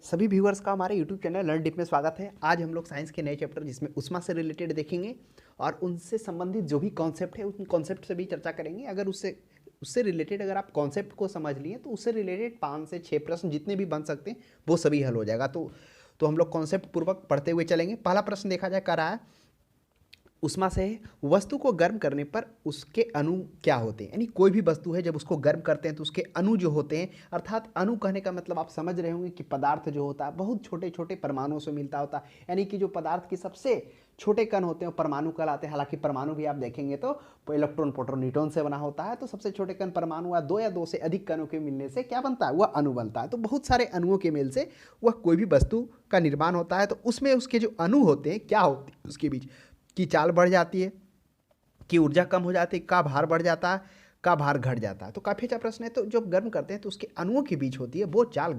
सभी व्यूअर्स का हमारे YouTube चैनल लर्न डीप में स्वागत है। आज हम लोग साइंस के नए चैप्टर जिसमें उष्मा से रिलेटेड देखेंगे और उनसे संबंधित जो भी कॉन्सेप्ट है उन कॉन्सेप्ट से भी चर्चा करेंगे। अगर उससे उससे रिलेटेड अगर आप कॉन्सेप्ट को समझ लिए तो उससे रिलेटेड 5 से 6 प्रश्न जितने भी बन सकते हैं वो सभी हल हो जाएगा। तो हम लोग कॉन्सेप्ट पूर्वक पढ़ते हुए चलेंगे। पहला प्रश्न देखा जाए, कर रहा है उष्मा से वस्तु को गर्म करने पर उसके अणु क्या होते हैं। यानी कोई भी वस्तु है जब उसको गर्म करते हैं तो उसके अणु जो होते हैं, अर्थात अणु कहने का मतलब आप समझ रहे होंगे कि पदार्थ जो होता है बहुत छोटे छोटे परमाणुओं से मिलता होता है। यानी कि जो पदार्थ के सबसे छोटे कण होते हैं वो परमाणु कहलाते हैं। हालांकि परमाणु भी आप देखेंगे तो इलेक्ट्रॉन प्रोटॉन न्यूट्रॉन से बना होता है। तो सबसे छोटे कण परमाणु या दो से अधिक कणों के मिलने से क्या बनता है, वह अणु बनता है। तो बहुत सारे अणुओं के मेल से वह कोई भी वस्तु का निर्माण होता है। तो उसमें उसके जो अणु होते हैं क्या होती है, उसके बीच की चाल बढ़ जाती है, की ऊर्जा कम हो जाती है, का भार बढ़ जाता है, का भार घट जाता है। तो काफ़ी अच्छा प्रश्न है। तो जब गर्म करते हैं तो उसके अणुओं के बीच होती है वो चाल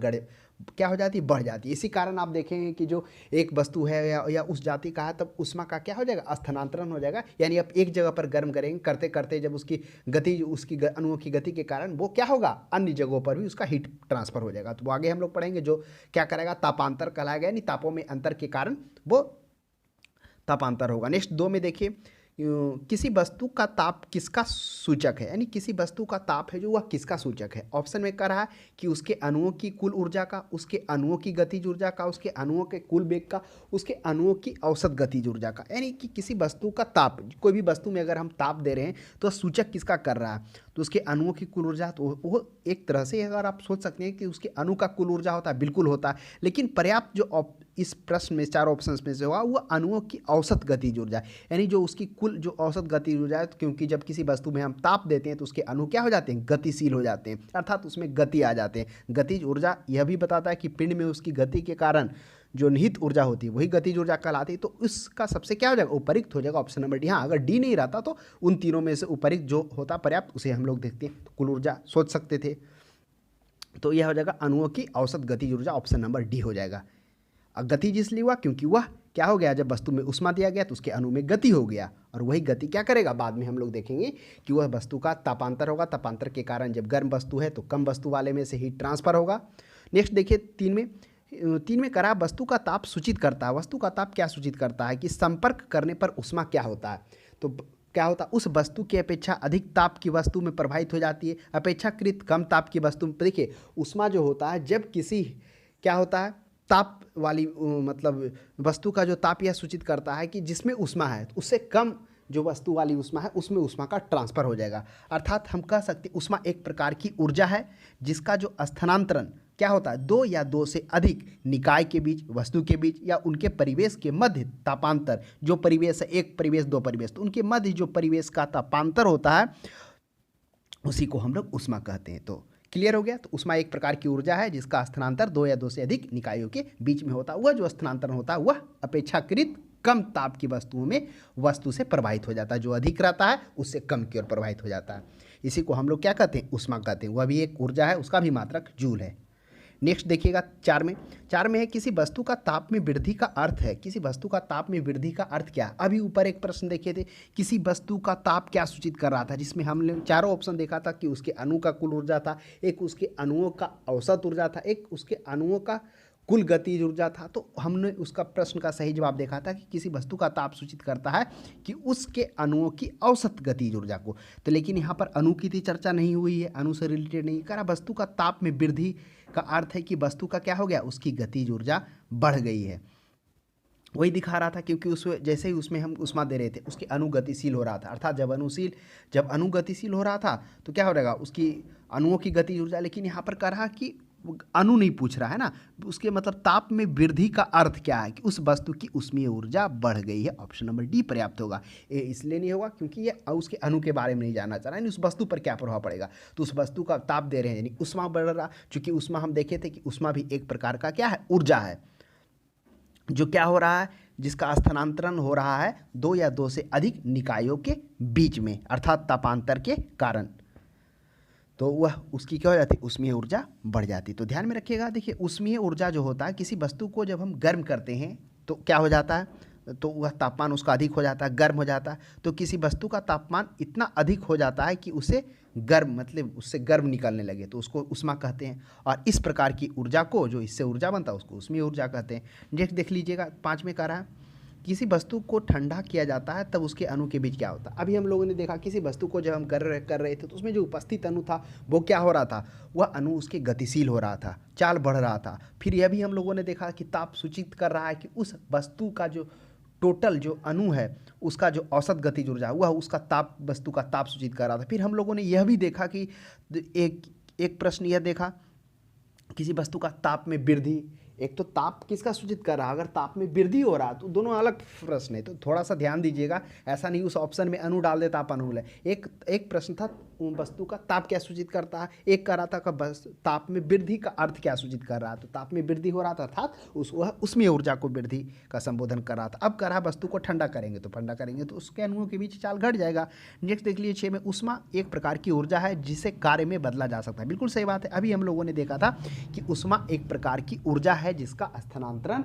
क्या हो जाती है, बढ़ जाती है। इसी कारण आप देखेंगे कि जो एक वस्तु है या उस जाति का है तब उष्मा का क्या हो जाएगा, स्थानांतरण हो जाएगा। यानी आप एक जगह पर गर्म करेंगे, करते करते जब उसकी गति उसकी अणुओं की गति के कारण वो क्या होगा, अन्य जगहों पर भी उसका हीट ट्रांसफर हो जाएगा। तो आगे हम लोग पढ़ेंगे जो क्या करेगा, तापांतर कहलाएगा। यानी तापों में अंतर के कारण वो तापांतर होगा। नेक्स्ट 2 में देखिए, किसी वस्तु का ताप किसका सूचक है। यानी किसी वस्तु का ताप है जो वह किसका सूचक है। ऑप्शन में कह रहा है कि उसके अणुओं की कुल ऊर्जा का, उसके अणुओं की गतिज ऊर्जा का, उसके अणुओं के कुल वेग का, उसके अणुओं की औसत गतिज ऊर्जा का। यानी कि किसी वस्तु का ताप, कोई भी वस्तु में अगर हम ताप दे रहे हैं तो सूचक किसका कर रहा है, तो उसके अणुओं की कुल ऊर्जा। तो वो एक तरह से अगर आप सोच सकते हैं कि उसके अणु का कुल ऊर्जा होता है, बिल्कुल होता है। लेकिन पर्याप्त जो इस प्रश्न में 4 ऑप्शंस में से होगा वो अणुओं की औसत गतिज ऊर्जा, यानी जो उसकी कुल जो औसत गतिज ऊर्जा है। क्योंकि जब किसी वस्तु में हम ताप देते हैं तो उसके अणु क्या हो जाते हैं, गतिशील हो जाते हैं, अर्थात उसमें गति आ जाते हैं। गतिज ऊर्जा यह भी बताता है कि पिंड में उसकी गति के कारण जो निहित ऊर्जा होती है वही गतिज ऊर्जा कहलाती है। तो उसका सबसे क्या हो जाएगा, उपरिक्त हो जाएगा ऑप्शन नंबर डी। हाँ, अगर डी नहीं रहता तो उन तीनों में से उपरिक्त जो होता पर्याप्त उसे हम लोग देखते हैं। तो कुल ऊर्जा सोच सकते थे, तो यह हो जाएगा अणुओं की औसत गतिज ऊर्जा, ऑप्शन नंबर डी हो जाएगा। गतिज इसलिए हुआ क्योंकि वह क्या हो गया, जब वस्तु में उष्मा दिया गया तो उसके अणु में गति हो गया, और वही गति क्या करेगा, बाद में हम लोग देखेंगे कि वह वस्तु का तापांतर होगा। तापांतर के कारण जब गर्म वस्तु है तो कम वस्तु वाले में से हीट ट्रांसफर होगा। नेक्स्ट देखिए 3 में करा, वस्तु का ताप सूचित करता है। वस्तु का ताप क्या सूचित करता है कि संपर्क करने पर उष्मा क्या होता है। तो क्या होता है, उस वस्तु की अपेक्षा अधिक ताप की वस्तु में प्रवाहित हो जाती है, अपेक्षाकृत कम ताप की वस्तु में। देखिए उष्मा जो होता है जब किसी क्या होता है, ताप वाली मतलब वस्तु का जो ताप यह सूचित करता है कि जिसमें उष्मा है उससे कम जो वस्तु वाली उष्मा है उसमें उष्मा का ट्रांसफर हो जाएगा। अर्थात हम कह सकते हैं उष्मा एक प्रकार की ऊर्जा है जिसका जो स्थानांतरण क्या होता है, 2 या 2 से अधिक निकाय के बीच, वस्तु के बीच या उनके परिवेश के मध्य तापांतर, जो परिवेश है, एक परिवेश 2 परिवेश, तो उनके मध्य जो परिवेश का तापांतर होता है उसी को हम लोग उष्मा कहते हैं। तो क्लियर हो गया। तो उष्मा एक प्रकार की ऊर्जा है जिसका स्थानांतर 2 या 2 से अधिक निकायों के बीच में होता है। वह जो स्थानांतरण होता है वह अपेक्षाकृत कम ताप की वस्तुओं में वस्तु से प्रवाहित हो जाता है। जो अधिक रहता है उससे कम की ओर प्रवाहित हो जाता है। इसी को हम लोग क्या कहते हैं, उष्मा कहते हैं। वह भी एक ऊर्जा है, उसका भी मात्रक जूल है। नेक्स्ट देखिएगा 4 में है, किसी वस्तु का ताप में वृद्धि का अर्थ है। किसी वस्तु का ताप में वृद्धि का अर्थ क्या है। अभी ऊपर एक प्रश्न देखे थे, किसी वस्तु का ताप क्या सूचित कर रहा था, जिसमें हमने चारों ऑप्शन देखा था कि उसके अणु का कुल ऊर्जा था, एक उसके अणुओं का औसत ऊर्जा था, एक उसके अणुओं का कुल गतिज ऊर्जा था। तो हमने उसका प्रश्न का सही जवाब देखा था कि किसी वस्तु का ताप सूचित करता है कि उसके अणुओं की औसत गतिज ऊर्जा को। तो लेकिन यहाँ पर अणु की तो चर्चा नहीं हुई है, अणु से रिलेटेड नहीं करा। वस्तु का ताप में वृद्धि का अर्थ है कि वस्तु का क्या हो गया, उसकी गतिज ऊर्जा बढ़ गई है। वही दिखा रहा था क्योंकि उसमें जैसे ही उसमें हम उष्मा दे रहे थे उसके अणु गतिशील हो रहा था। अर्थात जब अणु गतिशील हो रहा था तो क्या हो रहेगा, उसकी अणुओं की गतिज ऊर्जा। लेकिन यहाँ पर कह रहा कि अणु नहीं पूछ रहा है ना, उसके मतलब ताप में वृद्धि का अर्थ क्या है कि उस वस्तु की ऊष्मीय ऊर्जा बढ़ गई है। ऑप्शन नंबर डी पर्याप्त होगा। ये इसलिए नहीं होगा क्योंकि ये उसके अणु के बारे में नहीं जानना चाह रहा है, उस वस्तु पर क्या प्रभाव पड़ेगा। तो उस वस्तु का ताप दे रहे हैं यानी उष्मा बढ़ रहा, चूंकि उष्मा हम देखे थे कि उष्मा भी एक प्रकार का क्या है, ऊर्जा है, जो क्या हो रहा है, जिसका स्थानांतरण हो रहा है 2 या 2 से अधिक निकायों के बीच में, अर्थात तापांतर के कारण। तो वह उसकी क्या हो जाती है, ऊष्मीय ऊर्जा बढ़ जाती। तो ध्यान में रखिएगा। देखिए ऊष्मीय ऊर्जा जो होता है, किसी वस्तु को जब हम गर्म करते हैं तो क्या हो जाता है, तो वह तापमान उसका अधिक हो जाता है, गर्म हो जाता है। तो किसी वस्तु का तापमान इतना अधिक हो जाता है कि उसे गर्म मतलब उससे गर्म निकलने लगे तो उसको उष्मा कहते हैं। और इस प्रकार की ऊर्जा को, जो इससे ऊर्जा बनता है, उसको ऊष्मीय ऊर्जा कहते हैं। नेक्स्ट देख लीजिएगा, 5 में कह रहा है किसी वस्तु को ठंडा किया जाता है तब उसके अणु के बीच क्या होता है। अभी हम लोगों ने देखा किसी वस्तु को जब हम कर रहे थे तो उसमें जो उपस्थित अणु था वो क्या हो रहा था, वह अणु उसके गतिशील हो रहा था, चाल बढ़ रहा था। फिर यह भी हम लोगों ने देखा कि ताप सूचित कर रहा है कि उस वस्तु का जो टोटल जो अणु है उसका जो औसत गतिज ऊर्जा वह उसका ताप, वस्तु का ताप सूचित कर रहा था। फिर हम लोगों ने यह भी देखा कि एक एक प्रश्न यह देखा, किसी वस्तु का ताप में वृद्धि, एक तो ताप किसका सूचित कर रहा है, अगर ताप में वृद्धि हो रहा है तो दोनों अलग प्रश्न है, तो थोड़ा सा ध्यान दीजिएगा, ऐसा नहीं उस ऑप्शन में अणु डाल दे ताप अनुकूल है। एक प्रश्न था वस्तु का ताप क्या सूचित करता है, एक कह रहा था कि बस ताप में वृद्धि का अर्थ क्या सूचित कर रहा है, तो ताप में वृद्धि हो रहा था अर्थात वह उसमें ऊर्जा को वृद्धि का संबोधन कर रहा था। अब कह रहा वस्तु को ठंडा करेंगे तो उसके अणुओं के बीच चाल घट जाएगा। नेक्स्ट देख लीजिए 6 में, ऊष्मा एक प्रकार की ऊर्जा है जिसे कार्य में बदला जा सकता है। बिल्कुल सही बात है। अभी हम लोगों ने देखा था कि ऊष्मा एक प्रकार की ऊर्जा है जिसका स्थानांतरण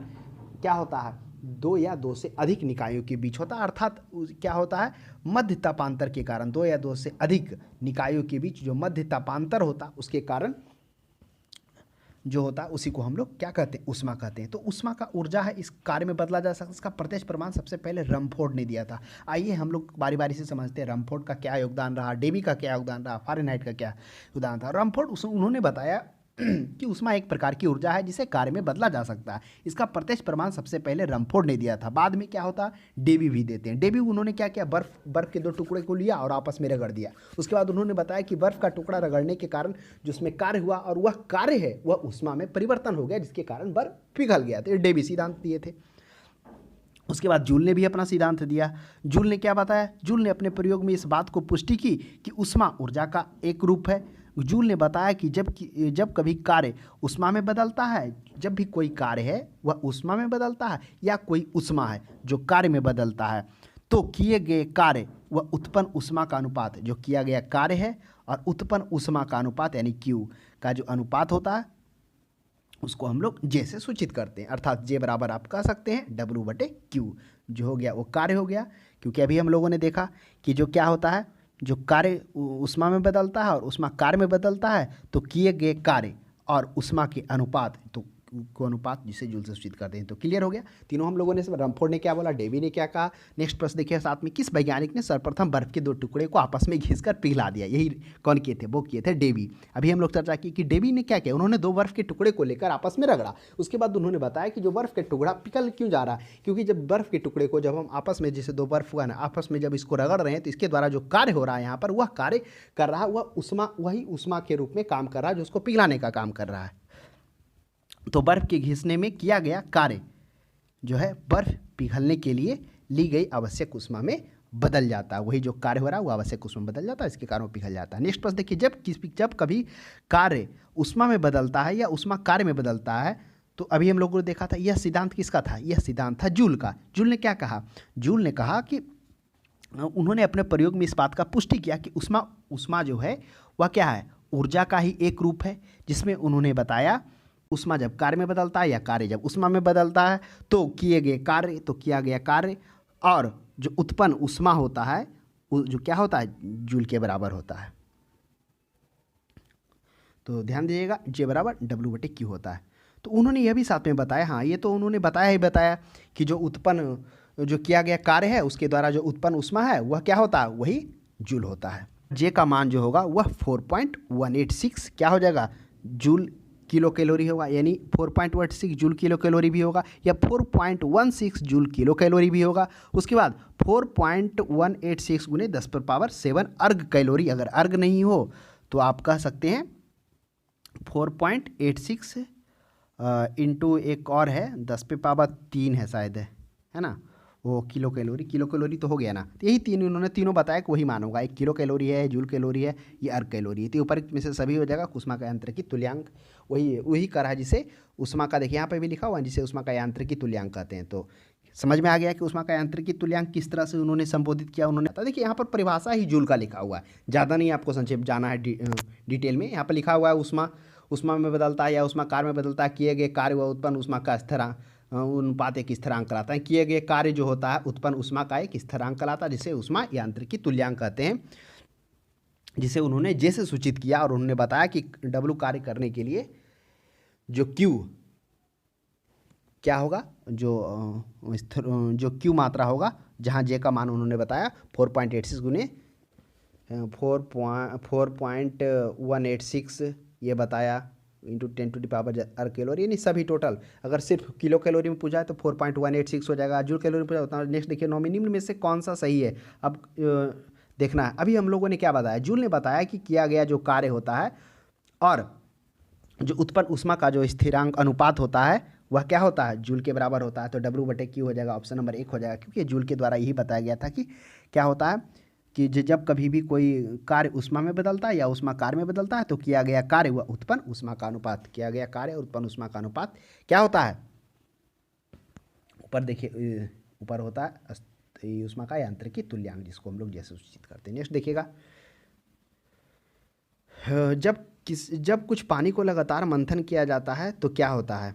क्या होता है, 2 या 2 से अधिक निकायों के बीच होता है, अर्थात क्या होता है, मध्य तापांतर के कारण 2 या 2 से अधिक निकायों के बीच जो मध्य तापांतर होता है उसके कारण जो होता है उसी को हम लोग क्या कहते हैं, ऊष्मा कहते हैं। तो ऊष्मा का ऊर्जा है, इस कार्य में बदला जा सकता है। इसका प्रत्यक्ष प्रमाण सबसे पहले रमफोर्ड ने दिया था। आइए हम लोग बारी बारी से समझते हैं रमफोर्ड का क्या योगदान रहा, डेवी का क्या योगदान रहा, फारेनहाइट का क्या योगदान था। रमफोर्ड उन्होंने बताया कि ऊष्मा एक प्रकार की ऊर्जा है जिसे कार्य में बदला जा सकता है। इसका प्रत्यक्ष प्रमाण सबसे पहले रमफोर्ड ने दिया था। बाद में क्या होता है, डेवी भी देते हैं। डेवी उन्होंने क्या किया, बर्फ के 2 टुकड़े को लिया और आपस में रगड़ दिया। उसके बाद उन्होंने बताया कि बर्फ का टुकड़ा रगड़ने के कारण जो उसमें कार्य हुआ और वह कार्य है वह ऊष्मा में परिवर्तन हो गया, जिसके कारण बर्फ पिघल गया। तो ये डेवी सिद्धांत दिए थे। उसके बाद जूल ने भी अपना सिद्धांत दिया। जूल ने क्या बताया, जूल ने अपने प्रयोग में इस बात को पुष्टि की कि ऊष्मा ऊर्जा का एक रूप है। जूल ने बताया कि जब कभी कार्य ऊष्मा में बदलता है, जब भी कोई कार्य है वह ऊष्मा में बदलता है या कोई ऊष्मा है जो कार्य में बदलता है, तो किए गए कार्य व उत्पन्न ऊष्मा का अनुपात, जो किया गया कार्य है और उत्पन्न ऊष्मा का अनुपात यानी Q का जो अनुपात होता है उसको हम लोग J से सूचित करते हैं। अर्थात J बराबर आप कह सकते हैं W/Q, जो हो गया वो कार्य हो गया। क्योंकि अभी हम लोगों ने देखा कि जो क्या होता है, जो कार्य ऊष्मा में बदलता है और ऊष्मा कार्य में बदलता है, तो किए गए कार्य और ऊष्मा के अनुपात को अनुपात जिसे जूल से सूचित करते हैं। तो क्लियर हो गया तीनों हम लोगों ने। रमफोर्ड ने क्या बोला, डेवी ने क्या कहा। नेक्स्ट प्रश्न देखिए 7 में, किस वैज्ञानिक ने सर्वप्रथम बर्फ के 2 टुकड़े को आपस में घिसकर पिघला दिया। यही कौन किए थे, वो किए थे डेवी। अभी हम लोग चर्चा की कि डेवी ने क्या किया, उन्होंने 2 बर्फ के टुकड़े को लेकर आपस में रगड़ा। उसके बाद उन्होंने बताया कि जो बर्फ के टुकड़ा पिघल क्यों जा रहा है, क्योंकि जब बर्फ के टुकड़े को जब हम आपस में, जैसे 2 बर्फ हुआ ना, आपस में जब इसको रगड़ रहे हैं तो इसके द्वारा जो कार्य हो रहा है यहाँ पर, वह कार्य कर रहा है वह ऊष्मा, वही ऊष्मा के रूप में काम कर रहा है जो उसको पिघलाने का काम कर रहा है। तो बर्फ के घिसने में किया गया कार्य जो है बर्फ पिघलने के लिए ली गई आवश्यक ऊष्मा में बदल जाता है। वही जो कार्य हो रहा है वो आवश्यक ऊष्मा में बदल जाता है, इसके कारण वो पिघल जाता है। नेक्स्ट प्रश्न देखिए, जब कभी कार्य ऊष्मा में बदलता है या ऊष्मा कार्य में बदलता है, तो अभी हम लोगों ने देखा था यह सिद्धांत किसका था, यह सिद्धांत था जूल का। जूल ने क्या कहा, जूल ने कहा कि उन्होंने अपने प्रयोग में इस बात का पुष्टि किया कि ऊष्मा जो है वह क्या है, ऊर्जा का ही एक रूप है, जिसमें उन्होंने बताया ऊष्मा जब कार्य में बदलता है या कार्य जब ऊष्मा में बदलता है तो किए गए कार्य, तो किया गया कार्य और जो उत्पन्न ऊष्मा होता है जो क्या होता है, जूल के बराबर होता है। तो ध्यान दीजिएगा J बराबर W/Q होता है। तो उन्होंने यह भी साथ में बताया, हाँ ये तो उन्होंने बताया कि जो उत्पन्न जो किया गया कार्य है उसके द्वारा जो उत्पन्न ऊष्मा है वह क्या होता है, वही जूल होता है। J का मान जो होगा वह 4.186 क्या हो जाएगा, जूल किलो कैलोरी होगा, यानी 4.16 जूल किलो कैलोरी भी होगा या 4.16 जूल किलो कैलोरी भी होगा। उसके बाद 4.186 गुने 10⁻7 अर्ग कैलोरी। अगर अर्ग नहीं हो तो आप कह सकते हैं 4.86 इंटू एक और है 10⁻3 है शायद, है ना, वो किलो कैलोरी तो हो गया ना। तो यही इन्होंने तीनों बताया कि वही मान होगा, एक किलो कैलोरी है, जूल कैलोरी है, ये अर्ग कैलोरी है। तो ऊपर में से सभी हो जाएगा। ऊष्मा का यांत्रिकी तुल्यांक वही कर रहा है जिसे ऊष्मा का, देखिए यहाँ पे भी लिखा हुआ है, जिसे ऊष्मा का यांत्रिकी तुल्यांक कहते हैं। तो समझ में आ गया कि ऊष्मा का यांत्रिकी तुल्यांक किस तरह से उन्होंने संबोधित किया। उन्होंने देखिए यहाँ पर परिभाषा ही जूल का लिखा हुआ है, ज़्यादा नहीं आपको संक्षेप जाना है डिटेल में। यहाँ पर लिखा हुआ है ऊष्मा में बदलता है या ऊष्मा कार्य में बदलता है, किए गए कार्य व उत्पन्न ऊष्मा का स्थिरांक अनुपात एक स्थिरांक कहलाता है। किए गए कार्य जो होता है उत्पन्न ऊष्मा का एक स्थिरांक कहलाता है, जिसे ऊष्मा यांत्रिकी तुल्यांक कहते हैं। जिसे उन्होंने जे से सूचित किया और उन्होंने बताया कि डब्ल्यू कार्य करने के लिए जो क्यू क्या होगा, जो क्यू मात्रा होगा, जहाँ जे का मान उन्होंने बताया 4.86 गुने 4.186 ये बताया इंटू 10⁻⁴ कैलोरी, यानी सभी टोटल। अगर सिर्फ किलो कैलोरी में पूछा है तो 4.186 हो जाएगा। जूल कैलोरी में पूछा होता है। नेक्स्ट देखिए, निम्न में से कौन सा सही है। अब देखना है। अभी हम लोगों ने क्या बताया, जूल ने बताया कि किया गया जो कार्य होता है और जो उत्पन्न ऊष्मा का जो स्थिरांक अनुपात होता है वह क्या होता है, जूल के बराबर होता है। तो W/Q हो जाएगा, ऑप्शन नंबर 1 हो जाएगा, क्योंकि जूल के द्वारा यही बताया गया था कि क्या होता है कि जब कभी भी कोई कार्य ऊष्मा में बदलता है या ऊष्मा कार्य में बदलता है तो किया गया कार्य व उत्पन्न ऊष्मा का अनुपात, किया गया कार्य और उत्पन्न ऊष्मा का अनुपात क्या होता है। ऊपर देखिए, ऊपर होता है ऊष्मा का यांत्रिकी तुल्यांक, जिसको हम लोग जैसे सूचित करते हैं। नेक्स्ट देखिएगा, जब कुछ पानी को लगातार मंथन किया जाता है तो क्या होता है,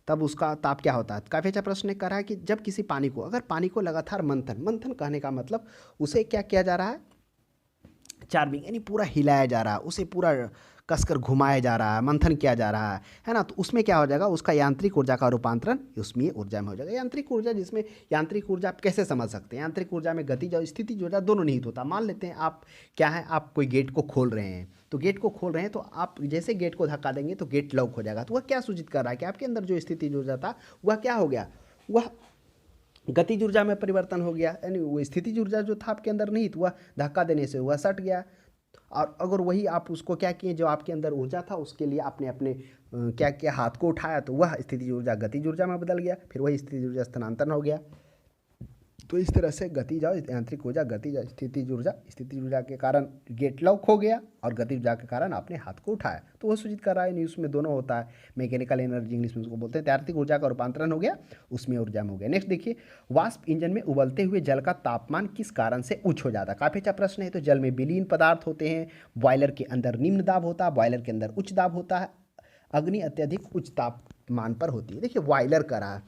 तब उसका ताप क्या होता है। काफ़ी अच्छा प्रश्न कर रहा है कि जब किसी पानी को, अगर पानी को लगातार मंथन कहने का मतलब उसे क्या किया जा रहा है, चार्मिंग, यानी पूरा हिलाया जा रहा है, उसे पूरा कसकर घुमाया जा रहा है, मंथन किया जा रहा है ना। तो उसमें क्या हो जाएगा, उसका यांत्रिक ऊर्जा का रूपांतरण ऊष्मीय ऊर्जा में हो जाएगा। यांत्रिक ऊर्जा, जिसमें यांत्रिक ऊर्जा आप कैसे समझ सकते हैं, यांत्रिक ऊर्जा में गतिज और स्थितिज ऊर्जा दोनों निहित होता है। मान लेते हैं आप क्या है, आप कोई गेट को खोल रहे हैं, तो गेट को खोल रहे हैं तो आप जैसे गेट को धक्का देंगे तो गेट लॉक हो जाएगा। तो वह क्या सूचित कर रहा है कि आपके अंदर जो स्थितिज ऊर्जा था वह क्या हो गया, वह गतिज ऊर्जा में परिवर्तन हो गया। यानी वो स्थितिज ऊर्जा जो था आपके अंदर निहित, वह धक्का देने से वह सट गया। और अगर वही आप उसको क्या किए, जो आपके अंदर ऊर्जा था उसके लिए आपने अपने क्या किया, हाथ को उठाया, तो वह स्थितिज ऊर्जा गतिज ऊर्जा में बदल गया, फिर वही स्थितिज ऊर्जा स्थानांतरण हो गया। तो इस तरह से गतिज और यांत्रिक ऊर्जा, गतिज स्थितिज ऊर्जा के कारण गेट लॉक हो गया और गतिज ऊर्जा के कारण आपने हाथ को उठाया, तो वो सूचित कर रहा है। न्यूज़ में दोनों होता है, मैकेनिकल एनर्जी इंग्लिश में उसको बोलते हैं। यांत्रिक ऊर्जा का रूपांतरण हो गया उसमें ऊर्जा में हो गया। नेक्स्ट देखिए, वाष्प इंजन में उबलते हुए जल का तापमान किस कारण से उच्च हो जाता है। काफ़ी अच्छा प्रश्न है। तो जल में विलीन पदार्थ होते हैं, बॉयलर के अंदर निम्न दाब होता है, बॉयलर के अंदर उच्च दाब होता है, अग्नि अत्यधिक उच्च तापमान पर होती है। देखिए बॉयलर का रहा,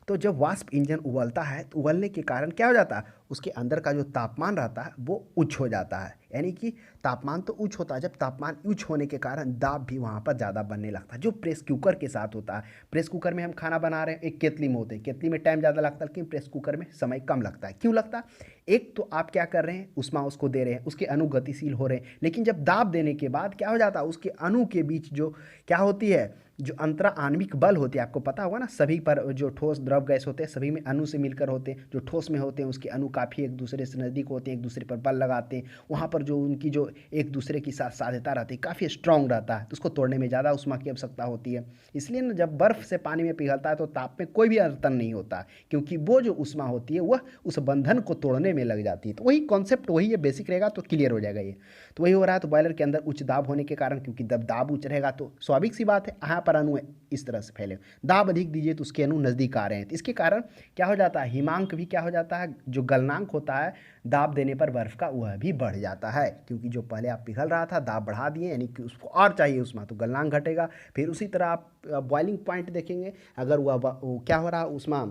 तो जब वाष्प इंजन उबलता है तो उबलने के कारण क्या हो जाता है, उसके अंदर का जो तापमान रहता है वो उच्च हो जाता है। यानी कि तापमान तो उच्च होता है, जब तापमान उच्च होने के कारण दाब भी वहाँ पर ज़्यादा बनने लगता है, जो प्रेस कुकर के साथ होता है। प्रेस कुकर में हम खाना बना रहे हैं, एक केतली में होते हैं, केतली में टाइम ज़्यादा लगता है, लेकिन प्रेस कुकर में समय कम लगता है। क्यों लगता है, एक तो आप क्या कर रहे हैं, उष्मा उसको दे रहे हैं, उसके अणु गतिशील हो रहे हैं, लेकिन जब दाब देने के बाद क्या हो जाता है, उसके अणु के बीच जो क्या होती है, जो अंतरा आणविक बल होती है, आपको पता होगा ना, सभी पर जो ठोस द्रव गैस होते हैं सभी में अणु से मिलकर होते हैं। जो ठोस में होते हैं उसके अणु काफ़ी एक दूसरे से नज़दीक होते हैं, एक दूसरे पर बल लगाते हैं, वहाँ पर जो उनकी जो एक दूसरे की साथ साध्यता रहती है काफ़ी स्ट्रांग रहता है, तो उसको तोड़ने में ज़्यादा उष्मा की आवश्यकता होती है। इसलिए ना जब बर्फ़ से पानी में पिघलता है तो ताप में कोई भी अंतर नहीं होता, क्योंकि वो जो उष्मा होती है वह उस बंधन को तोड़ने में लग जाती है। तो वही कॉन्सेप्ट वही है, बेसिक रहेगा तो क्लियर हो जाएगा ये। तो वही हो रहा है। तो बॉयलर के अंदर उच्च दाब होने के कारण, क्योंकि जब दाब उच्च रहेगा तो स्वाभाविक सी बात है यहाँ पर अणु इस तरह से फैले, दाब अधिक दीजिए तो उसके अणु नज़दीक आ रहे हैं, तो इसके कारण क्या हो जाता है, हिमांक भी क्या हो जाता है, जो गलनांक होता है दाब देने पर बर्फ़ का वह भी बढ़ जाता है, क्योंकि जो पहले आप पिघल रहा था दाब बढ़ा दिए, यानी कि उसको और चाहिए उष्मा, तो गलनांक घटेगा। फिर उसी तरह आप बॉइलिंग पॉइंट देखेंगे, अगर वह क्या हो रहा है, उष्मा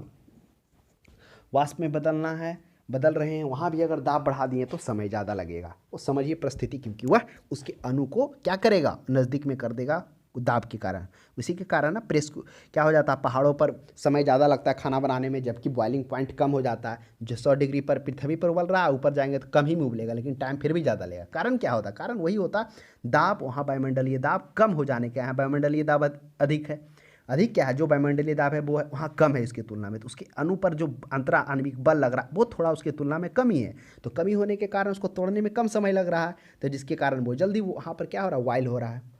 वाष्प में बदल रहे हैं, वहाँ भी अगर दाब बढ़ा दिए तो समय ज़्यादा लगेगा। वो समझिए परिस्थिति, क्योंकि वह उसके अणु को क्या करेगा, नज़दीक में कर देगा दाब के कारण। उसी के कारण ना प्रेस क्या हो जाता है, पहाड़ों पर समय ज़्यादा लगता है खाना बनाने में, जबकि बॉइलिंग पॉइंट कम हो जाता है। जो 100 डिग्री पर पृथ्वी पर उबल रहा है, ऊपर जाएंगे तो कम ही में उबलेगा, लेकिन टाइम फिर भी ज़्यादा लगेगा। कारण क्या होता है, कारण वही होता, दाब वहाँ वायुमंडलीय दाब कम हो जाने के, यहाँ वायुमंडलीय दाब अधिक है। अधिक क्या है, जो वायुमंडलीय दाब है वो वहाँ कम है इसकी तुलना में, तो उसके अणु पर जो अंतरा आणविक बल लग रहा है वो थोड़ा उसकी तुलना में कमी है। तो कमी होने के कारण उसको तोड़ने में कम समय लग रहा है, तो जिसके कारण वो जल्दी वहाँ पर क्या हो रहा है, बॉयल हो रहा है।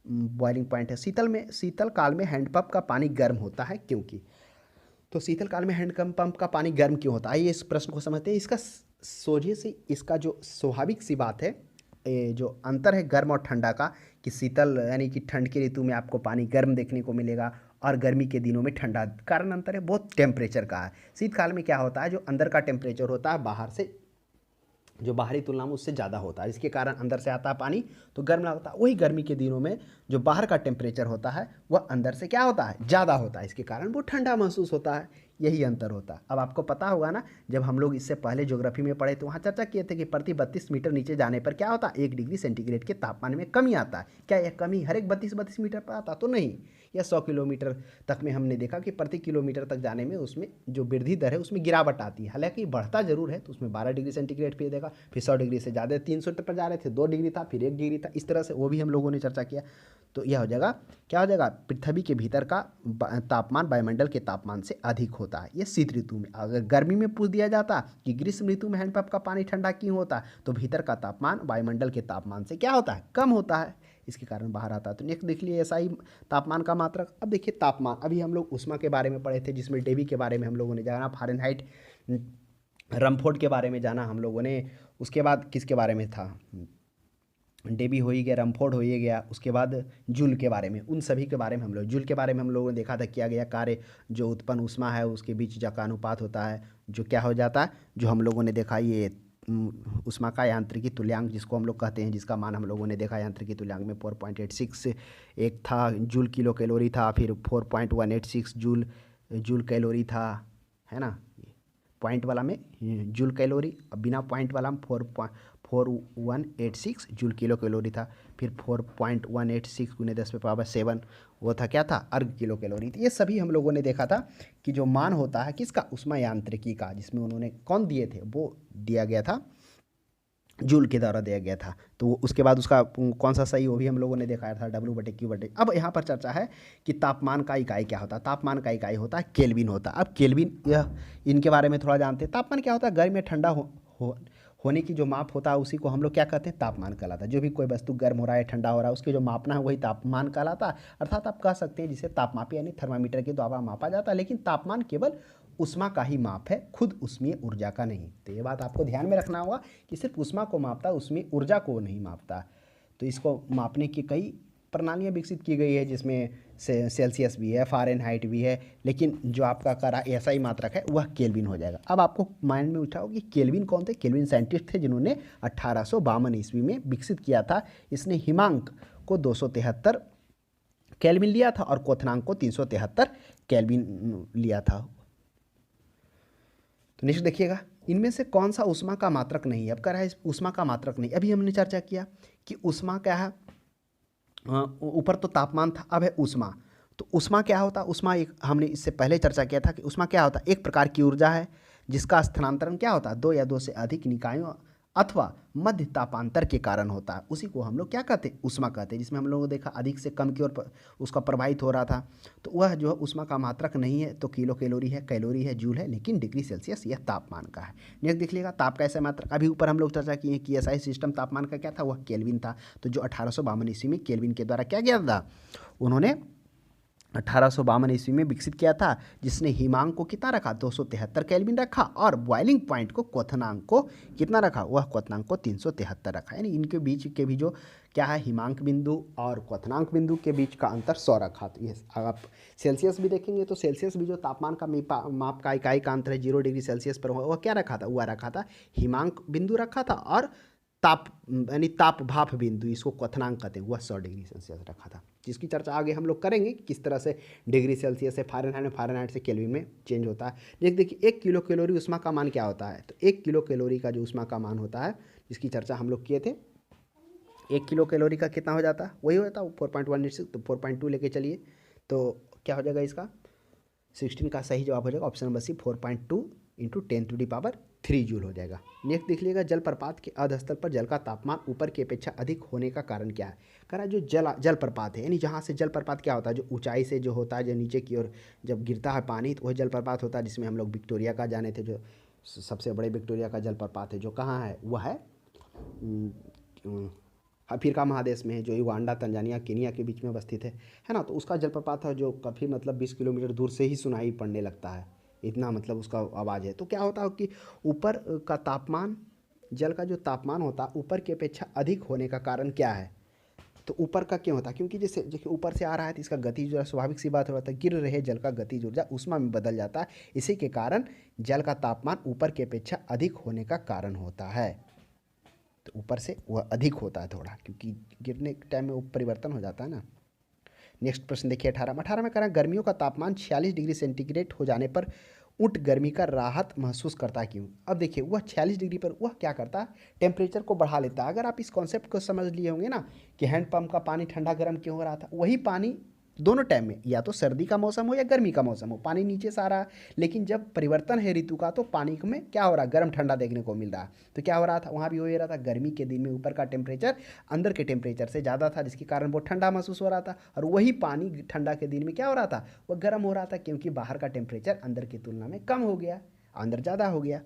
बॉइलिंग पॉइंट है। शीतल काल में हैंडपंप का पानी गर्म होता है क्योंकि, तो शीतल काल में हैंडपंप का पानी गर्म क्यों होता है, ये इस प्रश्न को समझते हैं। इसका सोझे से इसका जो स्वाभाविक सी बात है, जो अंतर है गर्म और ठंडा का, कि शीतल यानी कि ठंड की ऋतु में आपको पानी गर्म देखने को मिलेगा और गर्मी के दिनों में ठंडा। कारण अंतर है बहुत टेम्परेचर का है। शीतकाल में क्या होता है, जो अंदर का टेम्परेचर होता है बाहर से, जो बाहरी तुलना में उससे ज़्यादा होता है, इसके कारण अंदर से आता है पानी तो गर्म लगता है। वही गर्मी के दिनों में जो बाहर का टेम्परेचर होता है वह अंदर से क्या होता है, ज़्यादा होता है, इसके कारण वो ठंडा महसूस होता है। यही अंतर होता है। अब आपको पता होगा ना, जब हम लोग इससे पहले ज्योग्राफी में पढ़े तो वहाँ चर्चा किए थे कि प्रति 32 मीटर नीचे जाने पर क्या होता है, 1 डिग्री सेंटीग्रेड के तापमान में कमी आता है। क्या यह कमी हर एक 32 मीटर पर आता? तो नहीं। या 100 किलोमीटर तक में हमने देखा कि प्रति किलोमीटर तक जाने में उसमें जो वृद्धि दर है उसमें गिरावट आती है। हालांकि बढ़ता जरूर है, तो उसमें 12 डिग्री सेंटीग्रेड पे देखा, फिर 100 डिग्री से ज़्यादा 300 पर जा रहे थे, 2 डिग्री था, फिर 1 डिग्री था, इस तरह से वो भी हम लोगों ने चर्चा किया। तो यह हो जाएगा, क्या हो जाएगा, पृथ्वी के भीतर का तापमान वायुमंडल के तापमान से अधिक होता है, ये शीत ऋतु में। अगर गर्मी में पूछ दिया जाता कि ग्रीष्म ऋतु में हैंडपंप का पानी ठंडा क्यों होता है, तो भीतर का तापमान वायुमंडल के तापमान से क्या होता है, कम होता है, इसके कारण बाहर आता है। तो नेक्स्ट देख लिए ऐसा ही तापमान का मात्रक। अब देखिए तापमान, अभी हम लोग ऊष्मा के बारे में पढ़े थे, जिसमें डेवी के बारे में हम लोगों ने जाना, फारेनहाइट, रमफोर्ड के बारे में जाना हम लोगों ने। उसके बाद किसके बारे में था, डेबी हो ही गया, रमफोर्ड हो ही गया। उसके बाद जूल के बारे में, उन सभी के बारे में हम लोग, जूल के बारे में हम लोगों ने देखा था, किया गया कार्य जो उत्पन्न ऊष्मा है उसके बीच का अनुपात होता है, जो क्या हो जाता है, जो हम लोगों ने देखा ये ऊष्मा का यांत्रिकी तुल्यांक जिसको हम लोग कहते हैं, जिसका मान हम लोगों ने देखा यांत्रिकी तुल्यांक में 4.86 एक था, जूल किलो कैलोरी था, फिर 4.186 जूल कैलोरी था, है ना। पॉइंट वाला में जूल कैलोरी, बिना पॉइंट वाला में 4.186 जूल किलो कैलोरी था, फिर 4.186 गुने 10⁻⁷ वो था, क्या था, अर्ग किलो कैलोरी। तो ये सभी हम लोगों ने देखा था कि जो मान होता है किसका, ऊष्मा यांत्रिकी का, जिसमें उन्होंने कौन दिए थे, वो दिया गया था, जूल के द्वारा दिया गया था। तो उसके बाद उसका कौन सा सही, वो भी हम लोगों ने दिखाया था, W/Q/। अब यहाँ पर चर्चा है कि तापमान का इकाई क्या होता है। तापमान का इकाई होता है केल्विन होता है। अब केल्विन, यह इनके बारे में थोड़ा जानते हैं। तापमान क्या होता है, गर्म या ठंडा होने की जो माप होता है उसी को हम लोग क्या कहते हैं, तापमान कहलाता है। जो भी कोई वस्तु गर्म हो रहा है, ठंडा हो रहा है, उसके जो मापना है वही तापमान कहलाता है। अर्थात आप कह सकते हैं जिसे तापमापी यानी थर्मामीटर के द्वारा मापा जाता है। लेकिन तापमान केवल ऊष्मा का ही माप है, खुद ऊष्मीय ऊर्जा का नहीं। तो ये बात आपको ध्यान में रखना होगा कि सिर्फ ऊष्मा को मापता है, ऊष्मीय ऊर्जा को नहीं मापता। तो इसको मापने की कई प्रणालियाँ विकसित की गई है, जिसमें सेल्सियस भी है, फारेनहाइट भी है, लेकिन जो आपका करा ऐसा ही मात्रक है वह केल्विन हो जाएगा। अब आपको माइंड में उठाओ कि केल्विन कौन थे। केल्विन साइंटिस्ट थे जिन्होंने 1852 ईस्वी में विकसित किया था। इसने हिमांक को 273 केल्विन लिया था और क्वथनांक को 373 केल्विन लिया था। तो नेक्स्ट देखिएगा, इनमें से कौन सा ऊष्मा का मात्रक नहीं है। अब कह रहा है ऊष्मा का मात्रक नहीं। अभी हमने चर्चा किया कि ऊष्मा क्या है, ऊपर तो तापमान था, अब है ऊष्मा। तो ऊष्मा क्या होता है, ऊष्मा एक, हमने इससे पहले चर्चा किया था कि ऊष्मा क्या होता है, एक प्रकार की ऊर्जा है जिसका स्थानांतरण क्या होता है, 2 या 2 से अधिक निकायों अथवा मध्य तापांतर के कारण होता है। उसी को हम लोग क्या कहते हैं, ऊष्मा कहते हैं। जिसमें हम लोगों ने देखा अधिक से कम की ओर उसका प्रभावित हो रहा था। तो वह जो है ऊष्मा का मात्रक नहीं है, तो किलो कैलोरी है, कैलोरी है, जूल है, लेकिन डिग्री सेल्सियस यह तापमान का है। नेक्स्ट देख लीजिएगा, ताप का ऐसा मात्रक। अभी ऊपर हम लोग चर्चा किए कि ऐसा ही सिस्टम तापमान का क्या था, वह केल्विन था। तो जो 1852 ईस्वी में केल्विन के द्वारा क्या किया था, उन्होंने 1852 ईस्वी में विकसित किया था, जिसने हिमांक को कितना रखा, 273 केल्विन रखा, और बॉइलिंग पॉइंट को, क्वथनांक को कितना रखा, वह क्वथनांक को 373 रखा। यानी इनके बीच के भी जो क्या है, हिमांक बिंदु और क्वथनांक बिंदु के बीच का अंतर 100 रखा। तो ये आप सेल्सियस भी देखेंगे तो सेल्सियस भी जो तापमान का माप का इकाई का अंतर है 0 डिग्री सेल्सियस पर, वह क्या रखा था, वह रखा था हिमांक बिंदु रखा था, और ताप यानी ताप भाप बिंदु, इसको क्वथनांक कहते हैं, वह 100 डिग्री सेल्सियस रखा था। जिसकी चर्चा आगे हम लोग करेंगे कि किस तरह से डिग्री सेल्सियस से फारेनहाइट में, फारेनहाइट से केल्विन में चेंज होता है। देखिए 1 किलो कैलोरी ऊष्मा का मान क्या होता है। तो 1 किलो कैलोरी का जो ऊष्मा का मान होता है, जिसकी चर्चा हम लोग किए थे, 1 किलो कैलोरी का कितना हो जाता है, वही होता है 4.186। तो 4.2 लेके चलिए, तो क्या हो जाएगा, इसका 16 का सही जवाब हो जाएगा ऑप्शन नंबर सी, 4.2 × 10⁻³ जूल हो जाएगा। नेक्स्ट देख लीजिएगा, जलप्रपात के अधस्तर पर जल का तापमान ऊपर की अपेक्षा अधिक होने का कारण क्या है। कह रहा है जो जलप्रपात है, यानी जहाँ से जलप्रपात क्या होता है, जो ऊंचाई से जो होता है, जो नीचे की ओर जब गिरता है पानी, तो वही जलप्रपात होता है। जिसमें हम लोग विक्टोरिया का जाने थे, जो सबसे बड़े विक्टोरिया का जलप्रपात है, जो कहाँ है, वह है अफ्रीका महादेश में है, जो युगांडा, तंजानिया, केनिया के बीच में अवस्थित है ना। तो उसका जलप्रपात है जो काफ़ी मतलब 20 किलोमीटर दूर से ही सुनाई पड़ने लगता है, इतना मतलब उसका आवाज़ है। तो क्या होता है कि ऊपर का तापमान, जल का जो तापमान होता है ऊपर की अपेक्षा अधिक होने का कारण क्या है। तो ऊपर का क्यों होता है, क्योंकि जैसे देखिए ऊपर से आ रहा है तो इसका गति जो स्वाभाविक सी बात होता है, गिर रहे जल का गतिज ऊर्जा ऊष्मा में बदल जाता है। इसी के कारण जल का तापमान ऊपर की अपेक्षा अधिक होने का कारण होता है। तो ऊपर से वह अधिक होता है थोड़ा, क्योंकि गिरने के टाइम में वो परिवर्तन हो जाता है ना। नेक्स्ट प्रश्न देखिए 18 में कह रहा है, गर्मियों का तापमान 46 डिग्री सेंटीग्रेड हो जाने पर ऊँट गर्मी का राहत महसूस करता है क्यों? अब देखिए वह 46 डिग्री पर वह क्या करता है, टेम्परेचर को बढ़ा लेता है। अगर आप इस कॉन्सेप्ट को समझ लिए होंगे ना कि हैंडपम्प का पानी ठंडा गर्म क्यों हो रहा था, वही पानी दोनों टाइम में, या तो सर्दी का मौसम हो या गर्मी का मौसम हो, पानी नीचे से आ रहा है। लेकिन जब परिवर्तन है ऋतु का तो पानी में क्या हो रहा है, गर्म ठंडा देखने को मिल रहा है। तो क्या हो रहा था, वहाँ भी हो ही रहा था, गर्मी के दिन में ऊपर का टेम्परेचर अंदर के टेम्परेचर से ज़्यादा था, जिसके कारण वो ठंडा महसूस हो रहा था। और वही पानी ठंडा के दिन में क्या हो रहा था, वह गर्म हो रहा था, क्योंकि बाहर का टेम्परेचर अंदर की तुलना में कम हो गया, अंदर ज़्यादा हो गया।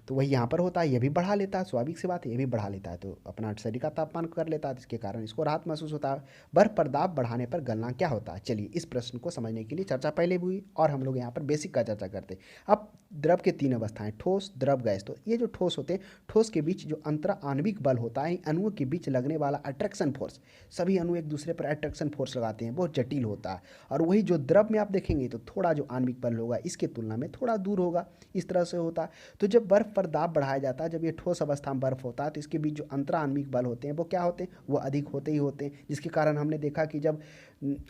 तो वही यहाँ पर होता है, ये भी बढ़ा लेता है, स्वाभाविक सी बात है, ये भी बढ़ा लेता है, तो अपना शरीर का तापमान कर लेता है, जिसके कारण इसको राहत महसूस होता है। बर्फ पर दाब बढ़ाने पर गलना क्या होता है? चलिए इस प्रश्न को समझने के लिए चर्चा पहले भी हुई और हम लोग यहाँ पर बेसिक का चर्चा करते हैं। अब द्रव के 3 अवस्थाएं, ठोस, द्रव, गैस। तो ये जो ठोस होते हैं, ठोस के बीच जो अंतरा आणविक बल होता है, अणुओं के बीच लगने वाला अट्रैक्शन फोर्स, सभी अणु एक दूसरे पर अट्रैक्शन फोर्स लगाते हैं, बहुत जटिल होता है। और वही जो द्रव में आप देखेंगे तो थोड़ा जो आणविक बल होगा इसके तुलना में थोड़ा दूर होगा, इस तरह से होता है। तो जब बर्फ पर दाब बढ़ाया जाता है, जब ये ठोस अवस्था में बर्फ होता है, तो इसके बीच जो अंतरा आणविक बल होते हैं वो क्या होते हैं, वो अधिक होते ही होते हैं, जिसके कारण हमने देखा कि जब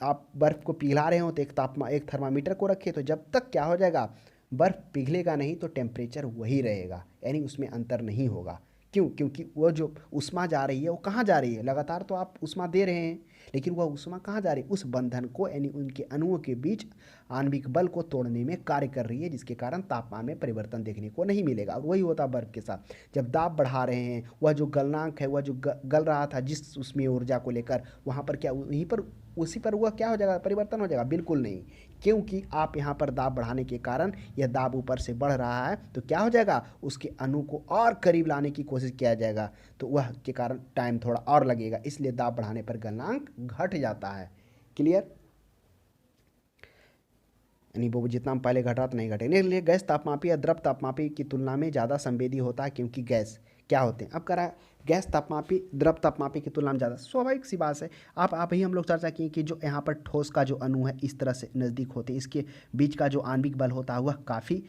आप बर्फ को पिघला रहे हो तो एक थर्मामीटर को रखें, तो जब तक क्या हो जाएगा, बर्फ पिघलेगा नहीं तो टेम्परेचर वही रहेगा, यानी उसमें अंतर नहीं होगा। क्यों? क्योंकि वो जो ऊष्मा जा रही है वो कहाँ जा रही है, लगातार तो आप ऊष्मा दे रहे हैं, लेकिन वह ऊष्मा कहाँ जा रही है, उस बंधन को, यानी उनके अणुओं के बीच आणविक बल को तोड़ने में कार्य कर रही है, जिसके कारण तापमान में परिवर्तन देखने को नहीं मिलेगा। और वही होता है बर्फ के साथ, जब दाब बढ़ा रहे हैं, वह जो गलनांक है, वह जो गल रहा था जिस उसमें ऊर्जा को लेकर, वहाँ पर क्या, वहीं पर उसी पर वह क्या हो जाएगा, परिवर्तन हो जाएगा? बिल्कुल नहीं, क्योंकि आप यहाँ पर दाब बढ़ाने के कारण यह दाब ऊपर से बढ़ रहा है, तो क्या हो जाएगा, उसके अणु को और करीब लाने की कोशिश किया जाएगा, तो वह के कारण टाइम थोड़ा और लगेगा, इसलिए दाब बढ़ाने पर गलनांक घट जाता है। क्लियर? यानी वो जितना हम पहले घट रहा था नहीं घटेगा। इसलिए गैस तापमापी या द्रव तापमापी की तुलना में ज़्यादा संवेदी होता है, क्योंकि गैस क्या होते हैं, अब करा गैस तापमापी द्रव तापमापी की तुलना में ज़्यादा, स्वाभाविक सी बात है। आप ही हम लोग चर्चा किए कि जो यहाँ पर ठोस का जो अणु है इस तरह से नज़दीक होते हैं, इसके बीच का जो आणविक बल होता है वह काफ़ी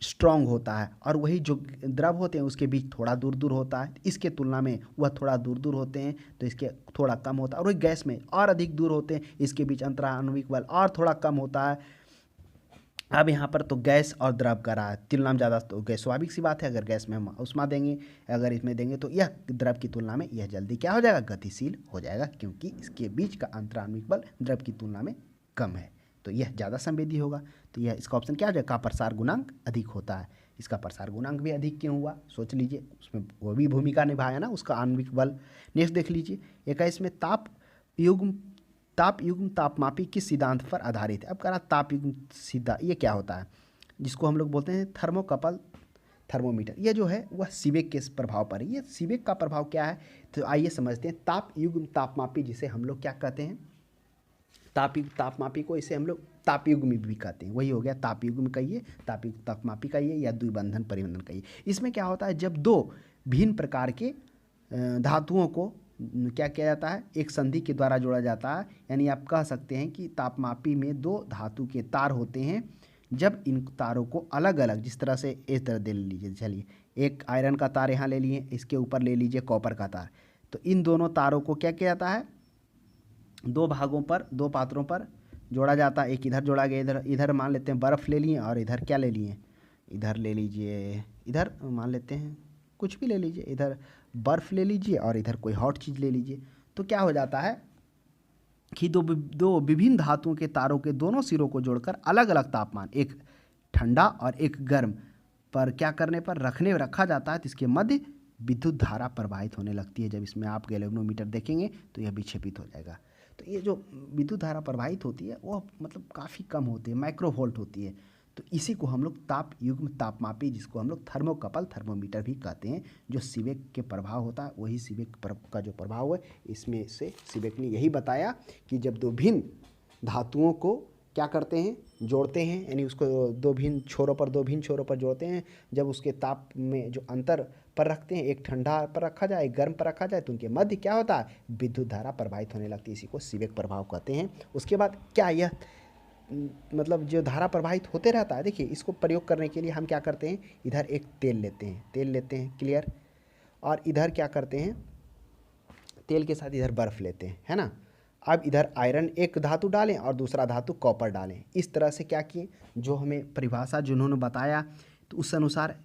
स्ट्रॉन्ग होता है, और वही जो द्रव होते हैं उसके बीच थोड़ा दूर दूर होता है, इसके तुलना में वह थोड़ा दूर दूर होते हैं, तो इसके थोड़ा कम होता है। और वही गैस में और अधिक दूर होते हैं, इसके बीच अंतरा आणविक बल और थोड़ा कम होता है। अब यहाँ पर तो गैस और द्रव का रहा है, तुलना में ज़्यादा, तो गैस स्वाभाविक सी बात है, अगर गैस में हम उष्मा देंगे, अगर इसमें देंगे तो यह द्रव की तुलना में यह जल्दी क्या हो जाएगा, गतिशील हो जाएगा, क्योंकि इसके बीच का अंतराणविक बल द्रव की तुलना में कम है, तो यह ज़्यादा संवेदी होगा। तो यह इसका ऑप्शन क्या हो जाएगा, प्रसार गुणांक अधिक होता है। इसका प्रसार गुणांक भी अधिक क्यों हुआ, सोच लीजिए, उसमें वो भी भूमिका निभाया ना, उसका आणविक बल। नेक्स्ट देख लीजिए 21 में ताप युग्म तापमापी किस सिद्धांत पर आधारित है? अब कह रहा ताप युग्म सिद्धांत, ये क्या होता है, जिसको हम लोग बोलते हैं थर्मोकपल थर्मोमीटर, ये जो है वह सीबेक के प्रभाव पर है। ये सीबेक का प्रभाव क्या है, तो आइए समझते हैं। ताप युग्म तापमापी जिसे हम लोग क्या कहते हैं, तापमापी को इसे हम लोग ताप युग्म भी कहते हैं, वही हो गया ताप युग्म कहिए, ताप युग्म तापमापी कहिए, या द्विबंधन परिबंधन कहिए। इसमें क्या होता है, जब दो भिन्न प्रकार के धातुओं को क्या किया जाता है, एक संधि के द्वारा जोड़ा जाता है, यानी आप कह सकते हैं कि तापमापी में दो धातु के तार होते हैं, जब इन तारों को अलग अलग, जिस तरह से इस तरह दे लीजिए, चलिए एक आयरन का तार यहाँ ले लिए, इसके ऊपर ले लीजिए कॉपर का तार, तो इन दोनों तारों को क्या किया जाता है, दो भागों पर, दो पात्रों पर जोड़ा जाता है। एक इधर जोड़ा गया, इधर इधर मान लेते हैं बर्फ़ ले लिए, और इधर क्या ले लिए, इधर ले लीजिए, इधर मान लेते हैं कुछ भी ले लीजिए, इधर बर्फ़ ले लीजिए और इधर कोई हॉट चीज़ ले लीजिए। तो क्या हो जाता है कि दो विभिन्न धातुओं के तारों के दोनों सिरों को जोड़कर अलग अलग तापमान, एक ठंडा और एक गर्म पर क्या करने पर रखा जाता है, तो इसके मध्य विद्युत धारा प्रवाहित होने लगती है। जब इसमें आप गैल्वेनोमीटर देखेंगे तो यह विक्षेपित हो जाएगा। तो ये जो विद्युत धारा प्रवाहित होती है वो मतलब काफ़ी कम होती है, माइक्रोवोल्ट होती है। तो इसी को हम लोग ताप युग्म तापमापी, जिसको हम लोग थर्मोकपल थर्मोमीटर भी कहते हैं, जो सीबेक के प्रभाव होता है, वही सीबेक का जो प्रभाव है, इसमें से सीबेक ने यही बताया कि जब दो भिन्न धातुओं को क्या करते हैं, जोड़ते हैं, यानी उसको दो भिन्न छोरों पर जोड़ते हैं, जब उसके ताप में जो अंतर पर रखते हैं, एक ठंडा पर रखा जाए, एक गर्म पर रखा जाए, तो उनके मध्य क्या होता है, विद्युत धारा प्रवाहित होने लगती है। इसी को सीबेक प्रभाव कहते हैं। उसके बाद क्या यह मतलब जो धारा प्रवाहित होते रहता है, देखिए इसको प्रयोग करने के लिए हम क्या करते हैं, इधर एक तेल लेते हैं, क्लियर, और इधर क्या करते हैं, तेल के साथ इधर बर्फ़ लेते हैं, है ना, अब इधर आयरन एक धातु डालें और दूसरा धातु कॉपर डालें। इस तरह से क्या किए, जो हमें परिभाषा जिन्होंने बताया तो उस अनुसार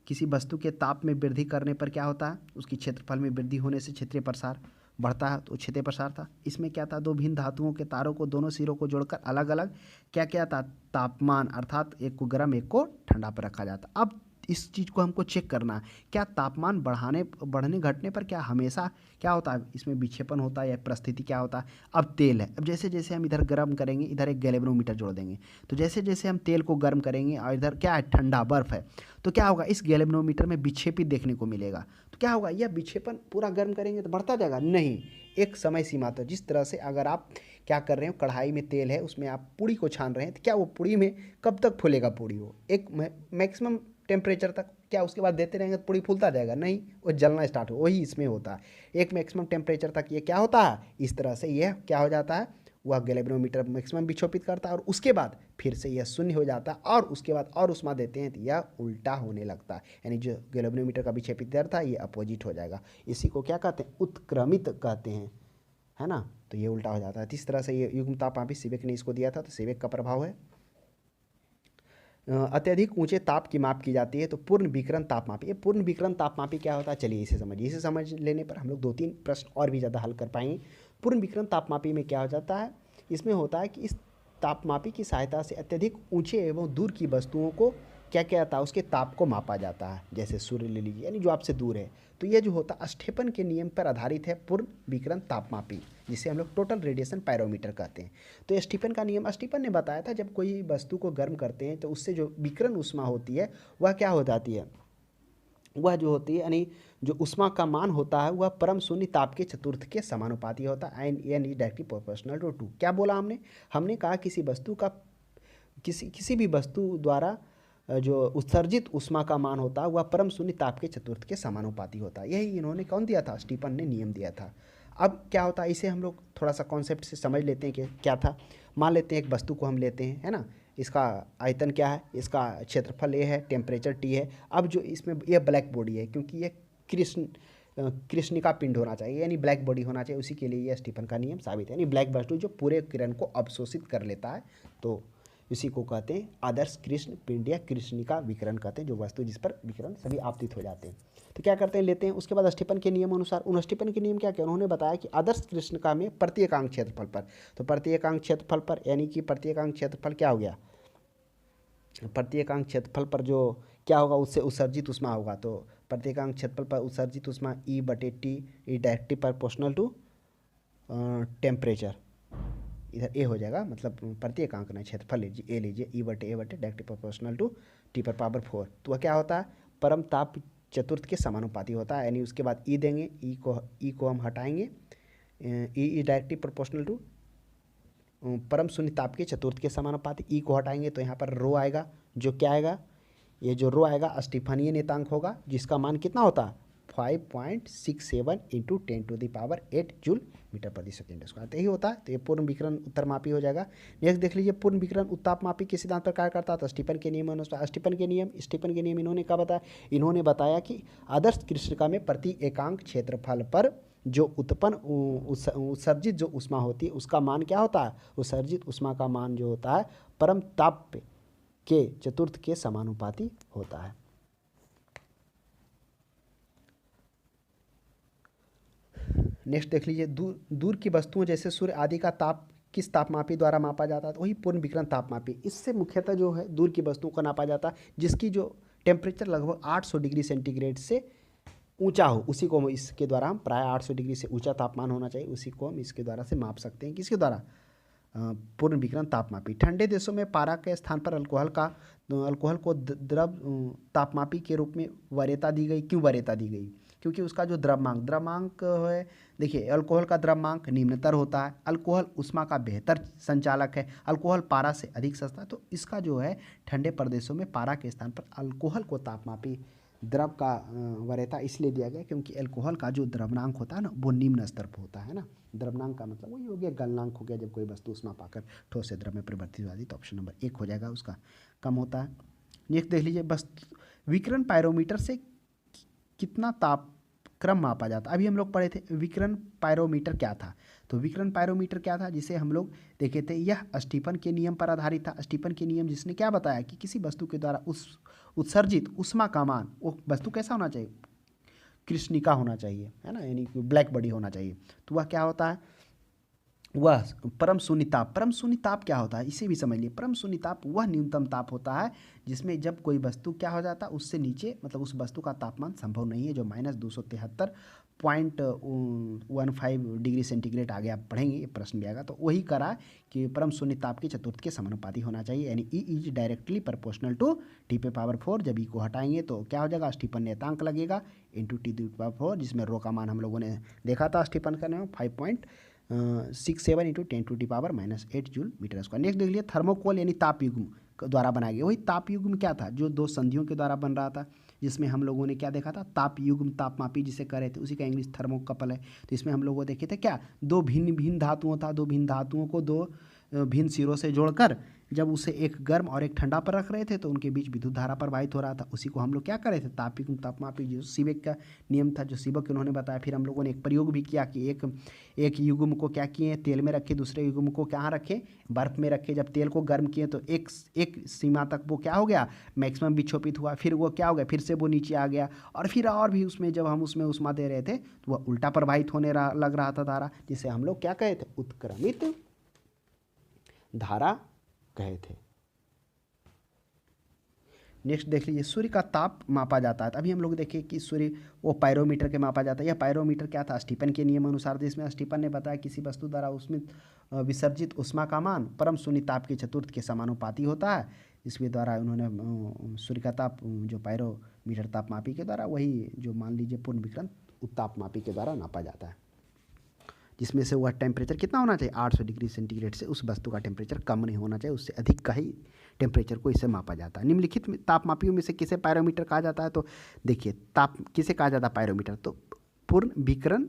किसी वस्तु के ताप में वृद्धि करने पर क्या होता है, उसकी क्षेत्रफल में वृद्धि होने से क्षेत्रीय प्रसार बढ़ता है, तो क्षेत्रीय प्रसार था। इसमें क्या था, दो भिन्न धातुओं के तारों को दोनों सिरों को जोड़कर अलग अलग क्या क्या था, तापमान अर्थात एक को गर्म एक को ठंडा पर रखा जाता। अब इस चीज़ को हमको चेक करना है, क्या तापमान बढ़ने घटने पर क्या हमेशा क्या होता है, इसमें विक्षेपण होता है या परिस्थिति क्या होता है। अब तेल है, अब जैसे जैसे हम इधर गर्म करेंगे इधर एक गैल्वेनोमीटर जोड़ देंगे, तो जैसे जैसे हम तेल को गर्म करेंगे और इधर क्या है ठंडा बर्फ है, तो क्या होगा, इस गैल्वेनोमीटर में विक्षेपित देखने को मिलेगा। तो क्या होगा, यह विक्षेपण पूरा गर्म करेंगे तो बढ़ता जाएगा, नहीं, एक समय सीमा तक। जिस तरह से अगर आप क्या कर रहे हो, कढ़ाई में तेल है उसमें आप पूड़ी को छान रहे हैं, तो क्या वो पूड़ी में कब तक फूलेगा पूड़ी, वो एक मैक्सिमम टेम्परेचर तक, क्या उसके बाद देते रहेंगे तो पूड़ी फूलता जाएगा, नहीं, वो जलना स्टार्ट हो, वही इसमें होता है। एक मैक्सिमम टेम्परेचर तक ये क्या होता है, इस तरह से यह क्या हो जाता है, वह गैल्वेनोमीटर मैक्सिमम विक्षोपित करता है और उसके बाद फिर से यह शून्य हो जाता है और उसके बाद और उष्मा देते हैं तो यह उल्टा होने लगता है, यानी जो गैल्वेनोमीटर का विक्षेपित दर था ये अपोजिट हो जाएगा। इसी को क्या कहते हैं, उत्क्रमित कहते हैं, है ना। तो ये उल्टा हो जाता है। इस तरह से ये युग्म तापमापी सीबेक ने इसको दिया था, तो सीबेक का प्रभाव है। अत्यधिक ऊंचे ताप की माप की जाती है तो पूर्ण विकिरण तापमापी। ये पूर्ण विकिरण तापमापी क्या होता है, चलिए इसे समझिए। इसे समझ लेने पर हम लोग 2-3 प्रश्न और भी ज़्यादा हल कर पाएंगे। पूर्ण विकिरण तापमापी में क्या हो जाता है, इसमें होता है कि इस तापमापी की सहायता से अत्यधिक ऊंचे एवं दूर की वस्तुओं को क्या क्या आता है, उसके ताप को मापा जाता है। जैसे सूर्य ले लीजिए, यानी जो आपसे दूर है, तो ये जो होता है स्टेफन के नियम पर आधारित है पूर्ण विकिरण तापमापी, जिसे हम लोग टोटल रेडिएशन पायरोमीटर कहते हैं। तो स्टीफन का नियम, स्टीफन ने बताया था जब कोई वस्तु को गर्म करते हैं तो उससे जो विकिरण ऊष्मा होती है वह क्या हो जाती है, वह जो होती है यानी जो ऊष्मा का मान होता है वह परम शून्य ताप के चतुर्थ के समानुपाती होता है, and n is directly proportional to 2। क्या बोला हमने कहा किसी वस्तु का किसी भी वस्तु द्वारा जो उत्सर्जित ऊष्मा का मान होता है वह परम शून्य ताप के चतुर्थ के समानुपाती होता है। यही इन्होंने कौन दिया था, स्टीफन ने नियम दिया था। अब क्या होता है, इसे हम लोग थोड़ा सा कॉन्सेप्ट से समझ लेते हैं कि क्या था। मान लेते हैं एक वस्तु को हम लेते हैं, है ना, इसका आयतन क्या है, इसका क्षेत्रफल ए है, टेम्परेचर टी है। अब जो इसमें यह ब्लैक बॉडी है, क्योंकि यह कृष्णिका पिंड होना चाहिए, यानी ब्लैक बॉडी होना चाहिए, उसी के लिए यह स्टीफन का नियम साबित है। यानी ब्लैक वस्तु जो पूरे किरण को अवशोषित कर लेता है, तो इसी को कहते हैं आदर्श कृष्ण पिंड या कृष्णिका विकिरण कहते हैं, जो वस्तु जिस पर विकिरण सभी आपतित हो जाते हैं। तो क्या करते हैं, लेते हैं। उसके बाद स्टीफन के नियम अनुसार, उन स्टीफन के नियम क्या क्या, उन्होंने बताया कि आदर्श कृष्णिका में प्रति एकांक क्षेत्रफल पर, तो प्रति एकांक क्षेत्रफल पर यानी कि प्रति एकांक क्षेत्रफल क्या हो गया, प्रति एकांक क्षेत्रफल पर जो क्या होगा, उससे उत्सर्जित ऊष्मा होगा। तो प्रति एकांक क्षेत्रफल पर उत्सर्जित ऊष्मा E/T E directly proportional to temperature, इधर ए हो जाएगा, मतलब प्रति एकांक ना क्षेत्रफल लीजिए, ए लीजिए, E/A directly proportional to T⁴ तो वह क्या होता है, परम ताप चतुर्थ के समानुपाती होता है। यानी उसके बाद ई देंगे, ई को हम हटाएंगे, ई डायरेक्टली प्रोपोर्शनल टू परम शून्य ताप के चतुर्थ के समानुपाती। ई को हटाएंगे तो यहाँ पर रो आएगा, जो क्या आएगा, ये जो रो आएगा स्टीफनीय नियतांक होगा, जिसका मान कितना होता है 5.67 × 10⁸ जूल मीटर प्रति सेकेंड स्क्वायर, तो यही होता है। तो ये पूर्ण विकिरण उत्तरमापी हो जाएगा। नेक्स्ट देख लीजिए, पूर्ण विकिरण उत्तापमापी किस सिद्धांत पर कार्य करता है, तो स्टीफन के नियम अनुसार। स्टीफन के नियम इन्होंने क्या बताया, इन्होंने बताया कि आदर्श कृष्णिका में प्रति एकांक क्षेत्रफल पर जो उत्पन्न उत्सर्जित जो ऊष्मा होती है उसका मान क्या होता है, उत्सर्जित ऊष्मा का मान जो होता है परम ताप के चतुर्थ के समानुपाती होता है। नेक्स्ट देख लीजिए, दूर की वस्तुओं जैसे सूर्य आदि का ताप किस तापमापी द्वारा मापा जाता है, तो वही पूर्ण विकिरण तापमापी। इससे मुख्यतः जो है दूर की वस्तुओं को नापा जाता है जिसकी जो टेम्परेचर लगभग 800 डिग्री सेंटीग्रेड से ऊंचा हो, उसी को हम इसके द्वारा हम प्राय 800 डिग्री से ऊंचा तापमान होना चाहिए, उसी को हम इसके द्वारा से माप सकते हैं। किसके द्वारा, पूर्ण विकिरण तापमापी। ठंडे देशों में पारा के स्थान पर अल्कोहल को द्रव तापमापी के रूप में वरीयता दी गई। क्यों वरीयता दी गई, क्योंकि उसका जो द्रव्यमांक है, देखिए अल्कोहल का द्रव्यमांक निम्नतर होता है, अल्कोहल ऊष्मा का बेहतर संचालक है, अल्कोहल पारा से अधिक सस्ता है, तो इसका जो है ठंडे प्रदेशों में पारा के स्थान पर अल्कोहल को तापमापी द्रव का वरीयता इसलिए दिया गया क्योंकि अल्कोहल का जो द्रव्यमांक होता है ना वो निम्न स्तर पर होता है ना। द्रव्यमांक का मतलब वही हो गया, गलनांक हो गया, जब कोई वस्तु ऊष्मा पाकर ठोस से द्रव में परिवर्तित हो जाती, तो ऑप्शन नंबर 1 हो जाएगा, उसका कम होता है। नेक्स्ट देख लीजिए, बस विकिरण पायरोमीटर से कितना ताप क्रम मापा जाता। अभी हम लोग पढ़े थे विकिरण पायरोमीटर क्या था। तो विकिरण पायरोमीटर क्या था, जिसे हम लोग देखे थे, यह स्टीफन के नियम पर आधारित था। स्टीफन के नियम जिसने क्या बताया कि किसी वस्तु के द्वारा उत्सर्जित ऊष्मा का मान, वो वस्तु कैसा होना चाहिए, कृष्णिका होना चाहिए, है ना, यानी कि ब्लैक बॉडी होना चाहिए। तो वह क्या होता है, वह परम शून्य ताप। परम शून्य ताप क्या होता है, इसे भी समझ लिए। परम शून्य ताप वह न्यूनतम ताप होता है जिसमें जब कोई वस्तु क्या हो जाता है, उससे नीचे, मतलब उस वस्तु का तापमान संभव नहीं है, जो -273.15 डिग्री सेंटीग्रेड आगे आप पढ़ेंगे, ये प्रश्न भी आएगा। तो वही करा कि परम शून्य ताप के चतुर्थ के समानुपाती होना चाहिए, यानी E is directly proportional to T⁴। जब E को हटाएंगे तो क्या हो जाएगा, स्टीफन नियतांक लगेगा इंटू T⁴, जिसमें रो का मान हम लोगों ने देखा था स्टीफन का नाम 5.67 into 10⁻⁻8 joule metre square. Next देख लिया थर्मोकोल, यानी ताप युग्म द्वारा बनाया गया। वही ताप युग्म क्या था, जो दो संधियों के द्वारा बन रहा था, जिसमें हम लोगों ने क्या देखा था, ताप युग्म तापमापी जिसे कह रहे थे, उसी का इंग्लिश थर्मोकपल है। तो इसमें हम लोग देखे थे क्या, दो भिन्न भिन्न धातुओं था, दो भिन्न धातुओं को दो भिन्न सिरों से जोड़कर जब उसे एक गर्म और एक ठंडा पर रख रहे थे तो उनके बीच विद्युत धारा प्रवाहित हो रहा था। उसी को हम लोग क्या कर रहे थे, ताप युग्म तापमापी, जो सीबेक का नियम था, जो सीबेक उन्होंने बताया। फिर हम लोगों ने एक प्रयोग भी किया कि एक युग्म को क्या किए, तेल में रखे, दूसरे युग्म को कहाँ रखे, बर्फ में रखे। जब तेल को गर्म किए तो एक सीमा तक वो क्या हो गया, मैक्सिमम विक्षोपित हुआ, फिर वो क्या हो गया, फिर से वो नीचे आ गया, और भी उसमें जब हम उसमें उष्मा दे रहे थे तो वह उल्टा प्रवाहित होने लग रहा था धारा, जिसे हम लोग क्या कहे थे, उत्क्रमित धारा कहे थे। नेक्स्ट देख लीजिए, सूर्य का ताप मापा जाता है। अभी हम लोग देखें कि सूर्य वो पायरोमीटर के मापा जाता है। यह पायरोमीटर क्या था, स्टीफन के नियम अनुसार, जिसमें स्टीफन ने बताया किसी वस्तु द्वारा उसमें विसर्जित ऊष्मा का मान परम शून्य ताप के चतुर्थ के समानुपाती होता है। इसके द्वारा उन्होंने सूर्य का ताप जो पायरोमीटर तापमापी के द्वारा, वही जो मान लीजिए पूर्ण विकिरण तापमापी के द्वारा नापा जाता है, जिसमें से वह टेम्परेचर कितना होना चाहिए, 800 डिग्री सेंटीग्रेड से उस वस्तु का टेम्परेचर कम नहीं होना चाहिए, उससे अधिक का ही टेम्परेचर को इससे मापा जाता है। निम्नलिखित तापमापियों में से किसे पायरोमीटर कहा जाता है, तो देखिए किसे कहा जाता है पायरोमीटर, तो पूर्ण विकिरण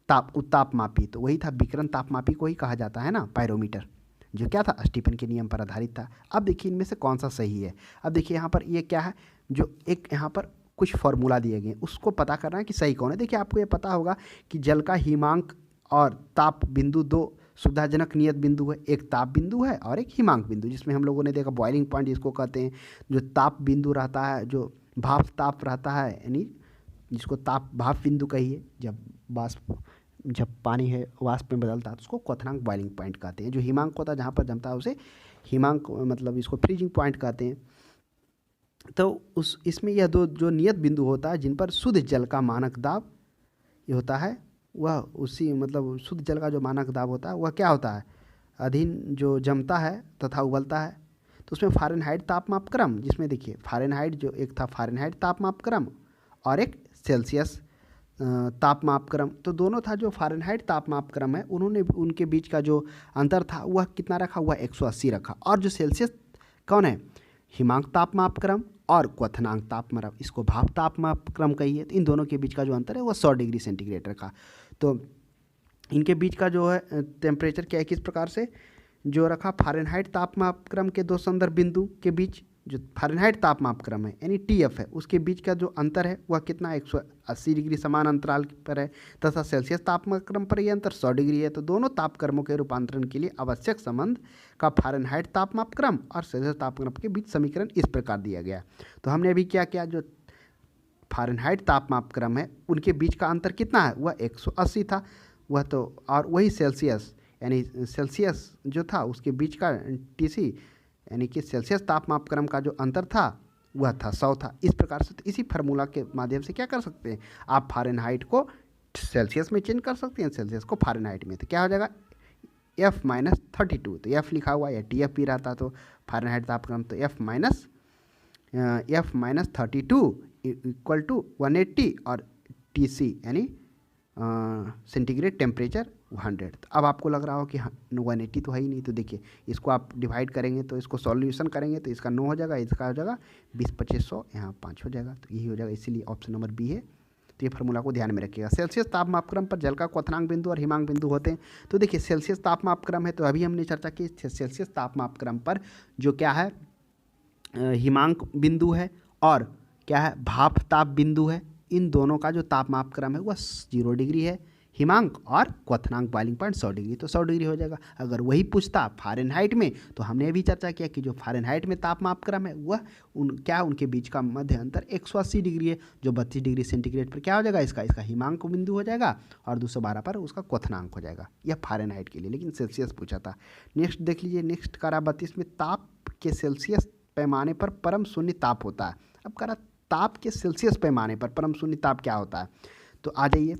तापमापी, तो वही था, विकिरण तापमापी को ही कहा जाता है ना पायरोमीटर, जो क्या था, स्टीफन के नियम पर आधारित था। अब देखिए इनमें से कौन सा सही है। अब देखिए यहाँ पर ये क्या है, जो एक यहाँ पर कुछ फॉर्मूला दिए गए, उसको पता करना है कि सही कौन है। देखिए आपको ये पता होगा कि जल का हिमांक और ताप बिंदु दो सुविधाजनक नियत बिंदु है, एक ताप बिंदु है और एक हिमांक बिंदु, जिसमें हम लोगों ने देखा बॉइलिंग पॉइंट जिसको कहते हैं, जो ताप बिंदु रहता है, जो भाप ताप रहता है, यानी जिसको ताप भाप बिंदु कहिए, जब पानी है वाष्प में बदलता है तो उसको क्वथनांक बॉइलिंग पॉइंट कहते हैं। जो हिमांक होता है जहाँ पर जमता है उसे हिमांक, मतलब इसको फ्रीजिंग पॉइंट कहते हैं। तो इसमें यह दो जो नियत बिंदु होता है जिन पर शुद्ध जल का मानक दाब ये होता है, वह उसी मतलब शुद्ध जल का जो मानक दाब होता है वह क्या होता है, अधीन जो जमता है तथा उबलता है। तो उसमें फ़ारेनहाइट तापमाप क्रम, जिसमें देखिए फ़ारेनहाइट जो एक था फ़ारेनहाइट तापमाप क्रम और एक सेल्सियस तापमाप क्रम, तो दोनों था। जो फ़ारेनहाइट तापमाप क्रम है उन्होंने उनके बीच का जो अंतर था वह कितना रखा, हुआ 180 रखा। और जो सेल्सियस कौन है, हिमांक तापमाप क्रम और क्वथनांक तापक्रम, इसको भाप तापमाप क्रम कहिए। तो इन दोनों के बीच का जो अंतर है वह 100 डिग्री सेंटीग्रेड रखा। तो इनके बीच का जो है टेम्परेचर क्या है, किस प्रकार से जो रखा, फ़ारेनहाइट तापमापक्रम के दो संदर्भ बिंदु के बीच जो फ़ारेनहाइट तापमापक्रम है यानी TF है, उसके बीच का जो अंतर है वह कितना 180 डिग्री समान अंतराल पर है, तथा सेल्सियस तापमापक्रम पर यह अंतर 100 डिग्री है। तो दोनों तापक्रमों के रूपांतरण के लिए आवश्यक संबंध का फ़ारेनहाइट तापमापक्रम और सेल्सियस तापक्रम के बीच समीकरण इस प्रकार दिया गया। तो हमने अभी क्या किया, जो फ़ारेनहाइट तापमापक्रम है उनके बीच का अंतर कितना है, वह 180 था वह, तो और वही सेल्सियस यानी सेल्सियस जो था उसके बीच का TC यानी कि सेल्सियस तापमापक्रम का जो अंतर था वह था 100 था। इस प्रकार से तो इसी फार्मूला के माध्यम से क्या कर सकते हैं, आप फ़ारेनहाइट को सेल्सियस में चेंज कर सकते हैं, सेल्सियस को फ़ारेनहाइट में। तो क्या हो जाएगा F-32, तो F लिखा हुआ है, TF भी रहता तो फ़ारेनहाइट तापक्रम, तो F-32 इक्वल टू 180 और TC यानी सेंटीग्रेड टेम्परेचर 100। तो अब आपको लग रहा हो कि 180 तो है ही नहीं, तो देखिए इसको आप डिवाइड करेंगे तो इसको सॉल्यूशन करेंगे तो इसका 9 हो जाएगा, इसका हो जाएगा 20-2500, यहाँ 5 हो जाएगा, तो यही हो जाएगा, इसीलिए ऑप्शन नंबर B है। तो ये फार्मूला को ध्यान में रखिएगा। सेल्सियस तापमापक्रम पर जल का क्वथनांक बिंदु और हिमांक बिंदु होते हैं। तो देखिए सेल्सियस तापमापक्रम है, तो अभी हमने चर्चा की सेल्सियस तापमापक्रम पर जो क्या है हिमांक बिंदु है और क्या है भाप ताप बिंदु है, इन दोनों का जो तापमाप क्रम है वह 0 डिग्री है, हिमांक और क्वथनांक बॉइलिंग पॉइंट 100 डिग्री, तो 100 डिग्री हो जाएगा। अगर वही पूछता फ़ारेनहाइट में, तो हमने भी चर्चा किया कि जो फ़ारेनहाइट में तापमाप क्रम है वह उनके बीच का मध्य अंतर 180 डिग्री है, जो 32 डिग्री सेंटीग्रेड पर क्या हो जाएगा, इसका हिमांक बिंदु हो जाएगा और 212 पर उसका क्वथनांक हो जाएगा। यह फ़ारेनहाइट के लिए, लेकिन सेल्सियस पूछा था। नेक्स्ट देख लीजिए, नेक्स्ट करा 32 में ताप के सेल्सियस पैमाने पर परम शून्य ताप होता है। अब करा ताप के सेल्सियस पैमाने पर परम शून्य ताप क्या होता है, तो आ जाइए,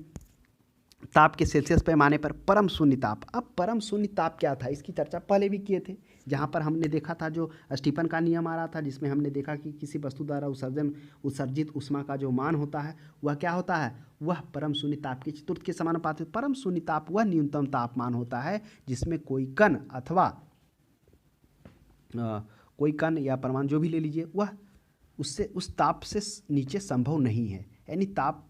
ताप के सेल्सियस पैमाने पर परम शून्य ताप। अब परम शून्य ताप क्या था, इसकी चर्चा पहले भी किए थे, जहाँ पर हमने देखा था जो स्टीफन का नियम आ रहा था, जिसमें हमने देखा कि किसी वस्तु द्वारा उत्सर्जित ऊष्मा का जो मान होता है वह क्या होता है, वह परम शून्य ताप की चतुर्थ के समानुपाती। परम शून्य ताप वह न्यूनतम तापमान होता है जिसमें कोई कण अथवा कोई कण या परमाणु जो भी ले लीजिए, वह उस ताप से नीचे संभव नहीं है। यानी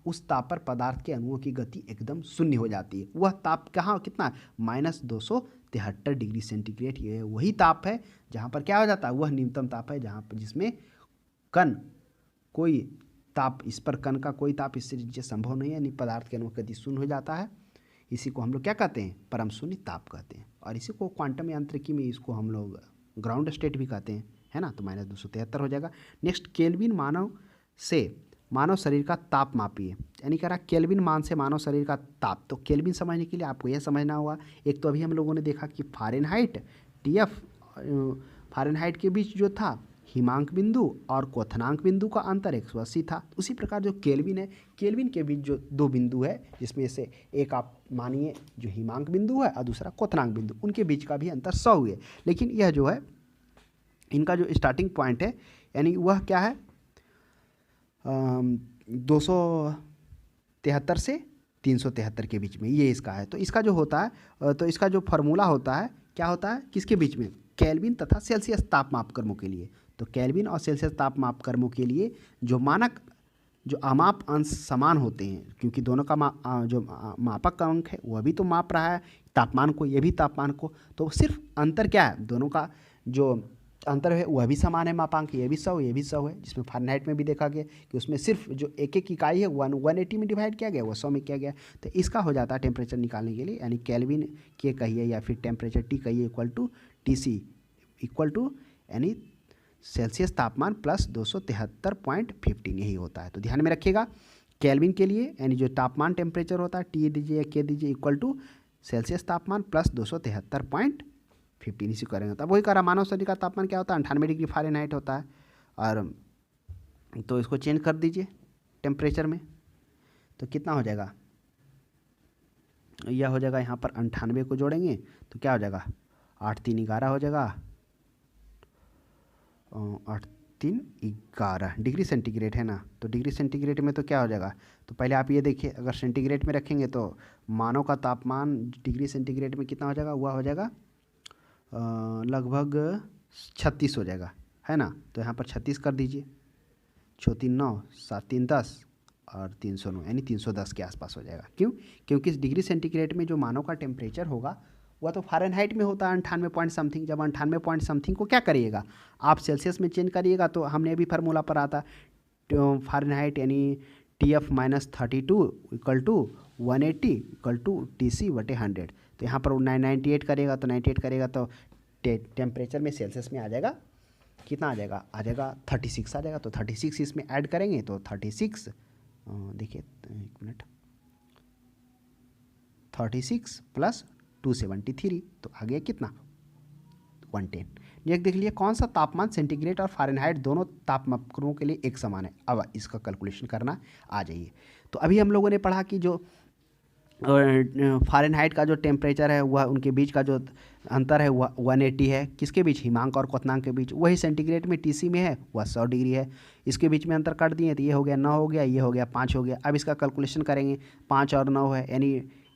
उस ताप पर पदार्थ के अणुओं की गति एकदम शून्य हो जाती है। वह ताप कहाँ कितना, -273 डिग्री सेंटीग्रेड। ये वही ताप है जहाँ पर क्या हो जाता है, वह न्यूनतम ताप है जहाँ पर जिसमें कण कोई ताप, इस पर कण का कोई ताप इससे नीचे संभव नहीं है, यानी पदार्थ के अणुओं की गति शून्य हो जाता है। इसी को हम लोग क्या कहते हैं, परम शून्य ताप कहते हैं। और इसी को क्वांटम यांत्रिकी में इसको हम लोग ग्राउंड स्टेट भी कहते हैं, है ना। तो -273 हो जाएगा। नेक्स्ट, केल्विन मानव शरीर का ताप मापिए। यानी कह रहा केल्विन मान से मानव शरीर का ताप। तो केल्विन समझने के लिए आपको यह समझना होगा, एक तो अभी हम लोगों ने देखा कि फ़ारेनहाइट TF फ़ारेनहाइट के बीच जो था हिमांक बिंदु और क्वथनांक बिंदु का अंतर 180 था। उसी प्रकार जो केल्विन है, केल्विन के बीच जो दो बिंदु है, जिसमें से एक आप मानिए जो हिमांक बिंदु है और दूसरा क्वथनांक बिंदु, उनके बीच का भी अंतर 100 हुए। लेकिन यह जो है इनका जो स्टार्टिंग पॉइंट है, यानी वह क्या है, 273 से 373 के बीच में, ये इसका है। तो इसका जो होता है, तो इसका जो फार्मूला होता है क्या होता है, किसके बीच में, केल्विन तथा सेल्सियस तापमाप क्रमों के लिए। तो केल्विन और सेल्सियस तापमाप क्रमों के लिए जो मानक जो अमाप अंश समान होते हैं, क्योंकि दोनों का जो मापक अंक है वह भी तो माप रहा है तापमान को, ये भी तापमान को। तो सिर्फ अंतर क्या है, दोनों का जो अंतर है वह भी समान है मापांक, ये भी 100 ये भी 100 है। जिसमें फ़ारेनहाइट में भी देखा गया कि उसमें सिर्फ जो एक एक इकाई है 180 में डिवाइड किया गया, वह 100 में किया गया। तो इसका हो जाता है टेम्परेचर निकालने के लिए, यानी केल्विन के कहिए या फिर टेम्परेचर T कहिए equal to TC equal to यानी सेल्सियस तापमान प्लस 273.15, यही होता है। तो ध्यान में रखिएगा, केल्विन के लिए यानी जो तापमान टेम्परेचर होता है T दीजिए या K दीजिए इक्वल टू सेल्सियस तापमान प्लस 273.15 इसी करेंगे। तब वही करा, मानव शरीर का तापमान क्या होता है, 98 डिग्री फ़ारेनहाइट होता है। और तो इसको चेंज कर दीजिए टेम्परेचर में, तो कितना हो जाएगा, यह हो जाएगा यहाँ पर 98 को जोड़ेंगे तो क्या हो जाएगा, 8 3 11 हो जाएगा, 8 3 11 डिग्री सेंटीग्रेड है ना। तो डिग्री सेंटीग्रेड में तो क्या हो जाएगा, तो पहले आप ये देखिए, अगर सेंटीग्रेड में रखेंगे तो मानव का तापमान डिग्री सेंटीग्रेड में कितना हो जाएगा, वह हो जाएगा लगभग 36 हो जाएगा, है ना। तो यहाँ पर 36 कर दीजिए, 6 3 9 7 3 10 और 309 यानी 310 के आसपास हो जाएगा। क्यों, क्योंकि इस डिग्री सेंटीग्रेड में जो मानव का टेम्परेचर होगा वह तो फ़ारेनहाइट में होता है 98 पॉइंट समथिंग। जब 98 पॉइंट समथिंग को क्या करिएगा, आप सेल्सियस में चेंज करिएगा, तो हमने अभी फार्मूला पर आता फ़ारेनहाइट यानी TF -32 equal to 180 equal to TC/100। तो यहाँ पर 98 करेगा तो 98 करेगा तो टेम्परेचर में सेल्सियस में आ जाएगा, कितना आ जाएगा, 36 आ जाएगा। तो 36 इसमें ऐड करेंगे तो 36 देखिए एक मिनट, 36 + 273 तो आ गया कितना, 110। ये देख लीजिए कौन सा तापमान सेंटीग्रेड और फ़ारेनहाइट दोनों तापमात्रों के लिए एक समान है। अब इसका कैलकुलेशन करना आ जाइए। तो अभी हम लोगों ने पढ़ा कि जो फ़ारेनहाइट का जो टेम्परेचर है वह उनके बीच का जो अंतर है वह 180 है, किसके बीच, हिमांक और क्वथनांक के बीच। वही सेंटीग्रेड में TC में है वह 100 डिग्री है। इसके बीच में अंतर काट दिए तो ये हो गया 9 हो गया, ये हो गया 5 हो गया। अब इसका कैलकुलेशन करेंगे, 5 और 9 है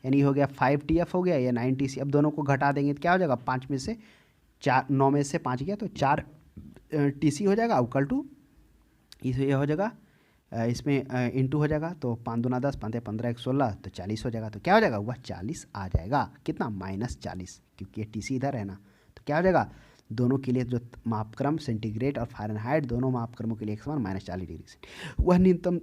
यानी हो गया 5 TF हो गया या 9 TC। अब दोनों को घटा देंगे तो क्या हो जाएगा, 5 में से 4, 9 में से 5 गया तो 4 TC हो जाएगा इक्वल टू ये हो जाएगा, इसमें इंटू हो जाएगा तो 5 दूना 10 5 15 1 16 तो 40 हो जाएगा। तो क्या हो जाएगा, वह 40 आ जाएगा, कितना, -40, क्योंकि ये TC इधर है ना। तो क्या हो जाएगा, दोनों के लिए जो मापक्रम सेंटीग्रेड और फ़ारेनहाइट दोनों मापक्रमों के लिए एक समान -40 डिग्री से वह न्यूनतम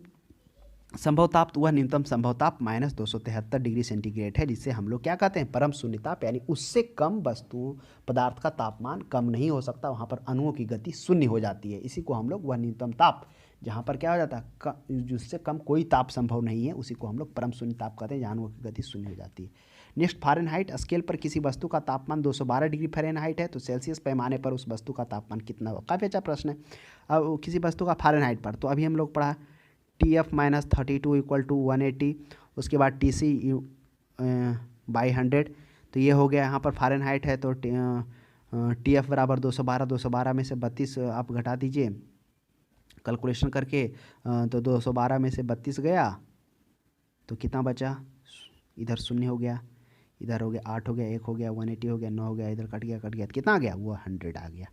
संभव ताप वह न्यूनतम संभव ताप -273 डिग्री सेंटीग्रेड है, जिससे हम लोग क्या कहते हैं, परम शून्य ताप, यानी उससे कम वस्तु पदार्थ का तापमान कम नहीं हो सकता, वहाँ पर अणुओं की गति शून्य हो जाती है। इसी को हम लोग वह न्यूनतम ताप जहाँ पर क्या हो जाता है, जिससे कम कोई ताप संभव नहीं है, उसी को हम लोग परम शून्य ताप कहते हैं, जहाँ अणुओं की गति शून्य हो जाती है। नेक्स्ट, फ़ारेनहाइट स्केल पर किसी वस्तु का तापमान 212 डिग्री फ़ारेनहाइट है, तो सेल्सियस पैमाने पर उस वस्तु का तापमान कितना होगा। काफ़ी अच्छा प्रश्न है। अब किसी वस्तु का फ़ारेनहाइट पर, तो अभी हम लोग पढ़ा TF-32 इक्वल टू 180, उसके बाद TC बाई 100, तो ये हो गया। यहाँ पर फ़ारेनहाइट है तो TF बराबर 212, 212 में से 32 आप घटा दीजिए कैलकुलेशन करके, तो 212 में से 32 गया तो कितना बचा, इधर शून्य हो गया, इधर हो गया 8 हो गया, 1 हो गया, 180 हो गया, 9 हो गया, इधर कट गया तो कितना आ गया, वो 100 आ गया।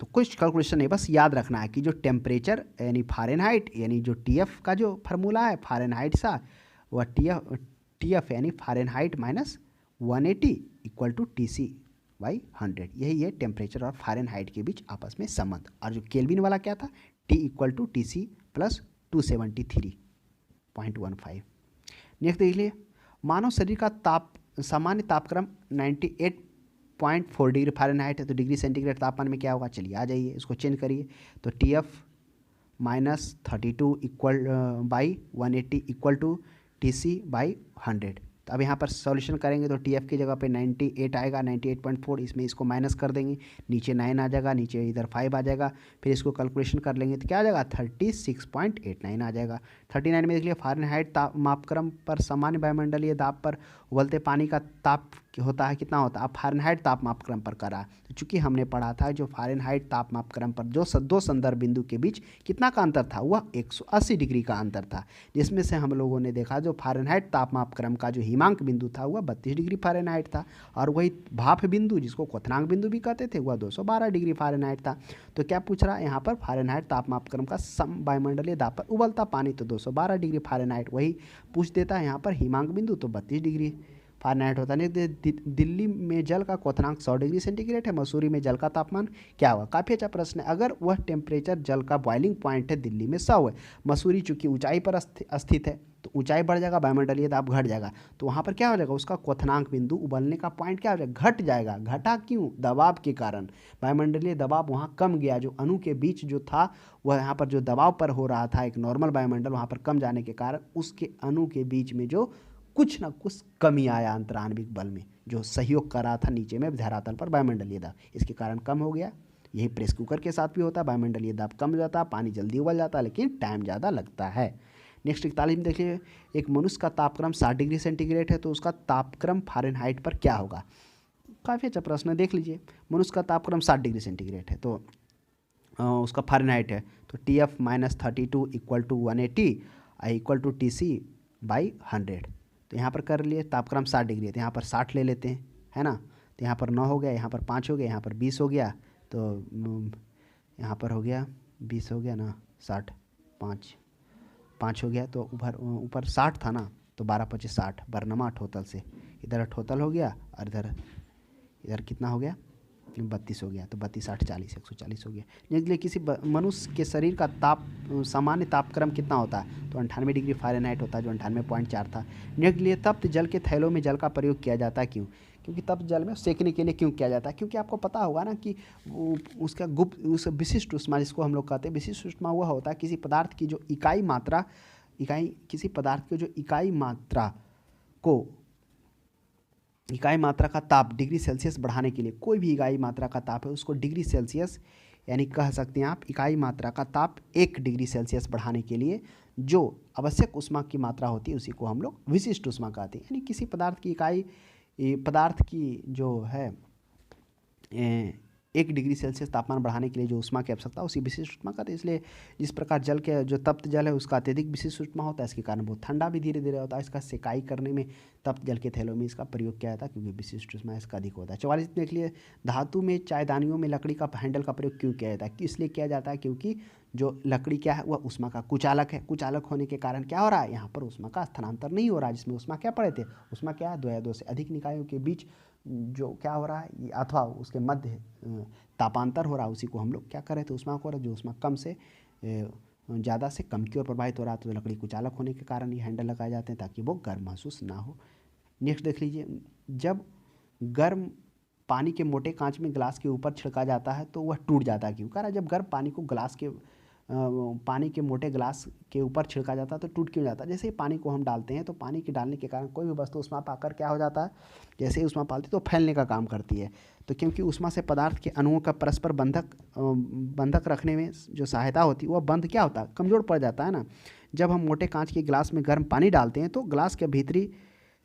तो कुछ कैलकुलेशन नहीं, बस याद रखना है कि जो टेम्परेचर यानी फ़ारेनहाइट, यानी जो TF का जो फार्मूला है फ़ारेनहाइट सा, वह TF यानी Fahrenheit minus 180 equal to TC by 100, यही है टेम्परेचर और फ़ारेनहाइट के बीच आपस में संबंध। और जो केल्विन वाला क्या था, T equal to TC plus 273.15। Next देख लिए, मानव शरीर का सामान्य तापक्रम 98.4 डिग्री फ़ारेनहाइट है, तो डिग्री सेंटीग्रेड तापमान में क्या होगा, चलिए आ जाइए इसको चेंज करिए। तो TF-32 equal by 180 equal to TC by 100। तो अब यहाँ पर सॉल्यूशन करेंगे तो TF की जगह पे 98 आएगा, 98.4, इसमें इसको माइनस कर देंगे, नीचे 9 आ जाएगा, नीचे इधर 5 आ जाएगा, फिर इसको कैलकुलेशन कर लेंगे तो क्या आ जाएगा, 36.89 आ जाएगा। 39 में देख लिया, फ़ारेनहाइट मापक्रम पर सामान्य वायुमंडलीय दाब पर उबलते पानी का ताप होता है, कितना होता है, अब फ़ारेनहाइट ताप मापक्रम पर करा। तो चूंकि हमने पढ़ा था जो फ़ारेनहाइट ताप मापक्रम पर जो दो संदर्भ बिंदु के बीच कितना का अंतर था, वह 180 डिग्री का अंतर था, जिसमें से हम लोगों ने देखा जो फ़ारेनहाइट ताप मापक्रम का जो हिमांक बिंदु था वह 32 डिग्री फ़ारेनहाइट था, और वही भाप बिंदु जिसको क्वथनांक बिंदु भी कहते थे वह 212 डिग्री फ़ारेनहाइट था। तो क्या पूछ रहा है यहाँ पर, फ़ारेनहाइट ताप मापक्रम का वायुमंडलीय दाब पर उबलता पानी तो 212 डिग्री फ़ारेनहाइट, वही पूछ देता है यहाँ पर हिमांक बिंदु तो 32 डिग्री फ़ारेनहाइट होता है। दिल्ली में जल का क्वथनांक 100 डिग्री सेंटीग्रेड है, मसूरी में जल का तापमान क्या होगा। काफ़ी अच्छा प्रश्न है। अगर वह टेम्परेचर जल का बॉइलिंग पॉइंट है दिल्ली में 100 है, मसूरी चूंकि ऊंचाई पर स्थित है तो ऊंचाई बढ़ जाएगा, वायुमंडलीय दाब घट जाएगा, तो वहाँ पर क्या हो जाएगा, उसका क्वथनांक बिंदु उबलने का पॉइंट क्या हो जाएगा, घट जाएगा। घटा क्यों, दबाव के कारण, वायुमंडलीय दबाव वहाँ कम गया, जो अणु के बीच जो था वह यहाँ पर जो दबाव पर हो रहा था एक नॉर्मल वायुमंडल, वहाँ पर कम जाने के कारण उसके अणु के बीच में जो कुछ ना कुछ कमी आया अंतराण्विक बल में, जो सहयोग कर रहा था नीचे में धरातल पर वायुमंडलीय दाब, इसके कारण कम हो गया। यही प्रेस कुकर के साथ भी होता है, वायुमंडलीय दाब कम हो जाता है, पानी जल्दी उबल जाता है, लेकिन टाइम ज़्यादा लगता है। नेक्स्ट 41 में देखिए, एक मनुष्य का तापक्रम 60 डिग्री सेंटीग्रेड है, तो उसका तापक्रम फ़ारेनहाइट पर क्या होगा। काफ़ी अच्छा प्रश्न है, देख लीजिए, मनुष्य का तापक्रम 60 डिग्री सेंटीग्रेड है, तो उसका फ़ारेनहाइट है, तो TF-32 equal to 180 equal to TC by 100। तो यहाँ पर कर लिए, तापक्रम 60 डिग्री है तो यहाँ पर 60 ले लेते हैं, है ना। तो यहाँ पर 9 हो गया, यहाँ पर 5 हो गया, यहाँ पर 20 हो गया, तो यहाँ पर हो गया 20 हो गया ना, 60 5 हो गया, तो ऊपर 60 था ना, तो 12×5 = 60, बरनमा ठोतल से इधर ठोतल हो गया, और इधर कितना हो गया, 32 हो गया, तो 32 8 40 140 हो गया। इसलिए किसी मनुष्य के शरीर का सामान्य तापक्रम कितना होता है, तो 98 डिग्री फ़ारेनहाइट होता है, जो 98.4 था। नेक्स्ट लिए, तप्त जल के थैलों में जल का प्रयोग किया जाता है, क्यों, क्योंकि तप्त जल में सेकने के लिए क्यों किया जाता है, क्योंकि आपको पता होगा ना कि उसका गुप्त उस विशिष्ट उष्मा जिसको हम लोग कहते हैं, विशिष्ट उष्मा वह होता है किसी पदार्थ की जो किसी पदार्थ की जो इकाई मात्रा का ताप डिग्री सेल्सियस बढ़ाने के लिए, कोई भी इकाई मात्रा का ताप है उसको डिग्री सेल्सियस, यानी कह सकते हैं आप इकाई मात्रा का ताप 1 डिग्री सेल्सियस बढ़ाने के लिए जो आवश्यक उष्मा की मात्रा होती है उसी को हम लोग विशिष्ट उष्मा कहते हैं। यानी किसी पदार्थ की जो है 1 डिग्री सेल्सियस तापमान बढ़ाने के लिए जो उष्मा की आवश्यकता उसी विशिष्ट उष्मा कहते हैं। इसलिए जिस प्रकार जल के जो तप्त जल है उसका अत्यधिक विशिष्ट उष्मा होता है, इसके कारण बहुत ठंडा भी धीरे धीरे होता है। इसका सेकाई करने में तप्त जल के थैलों में इसका प्रयोग किया जाता है, क्योंकि विशिष्ट उष्मा इसका अधिक होता है। 44 देख लिए, धातु में चायदानियों में लकड़ी का हैंडल का प्रयोग क्यों किया जाता है, इसलिए किया जाता है क्योंकि जो लकड़ी क्या है वह उष्मा का कुचालक है। कुचालक होने के कारण क्या हो रहा है, यहाँ पर उष्मा का स्थानांतर नहीं हो रहा है, जिसमें उष्मा क्या पड़े थे, उष्मा क्या है, 2 या 2 से अधिक निकायों के बीच जो क्या हो रहा है अथवा उसके मध्य तापांतर हो रहा है, उसी को हम लोग क्या कर रहे थे, उष्मा को, जो उष्मा कम से ज़्यादा से कम की ओर प्रवाहित हो रहा है तो लकड़ी कुचालक होने के कारण ये हैंडल लगाए जाते हैं ताकि वो गर्म महसूस ना हो। नेक्स्ट देख लीजिए, जब गर्म पानी के मोटे कांच में गिलास के ऊपर छिड़का जाता है तो वह टूट जाता है। क्यों? कह रहा है जब गर्म पानी को पानी के मोटे गिलास के ऊपर छिड़का जाता है तो टूट क्यों जाता है? जैसे ही पानी को हम डालते हैं तो पानी के डालने के कारण कोई भी वस्तु ऊष्मा पाकर क्या हो जाता है, जैसे ही ऊष्मा पालती है तो फैलने का काम करती है। तो क्योंकि ऊष्मा से पदार्थ के अणुओं का परस्पर बंधक रखने में जो सहायता होती है वह बंध क्या होता है, कमज़ोर पड़ जाता है ना। जब हम मोटे कांच के गिलास में गर्म पानी डालते हैं तो गिलास के भीतरी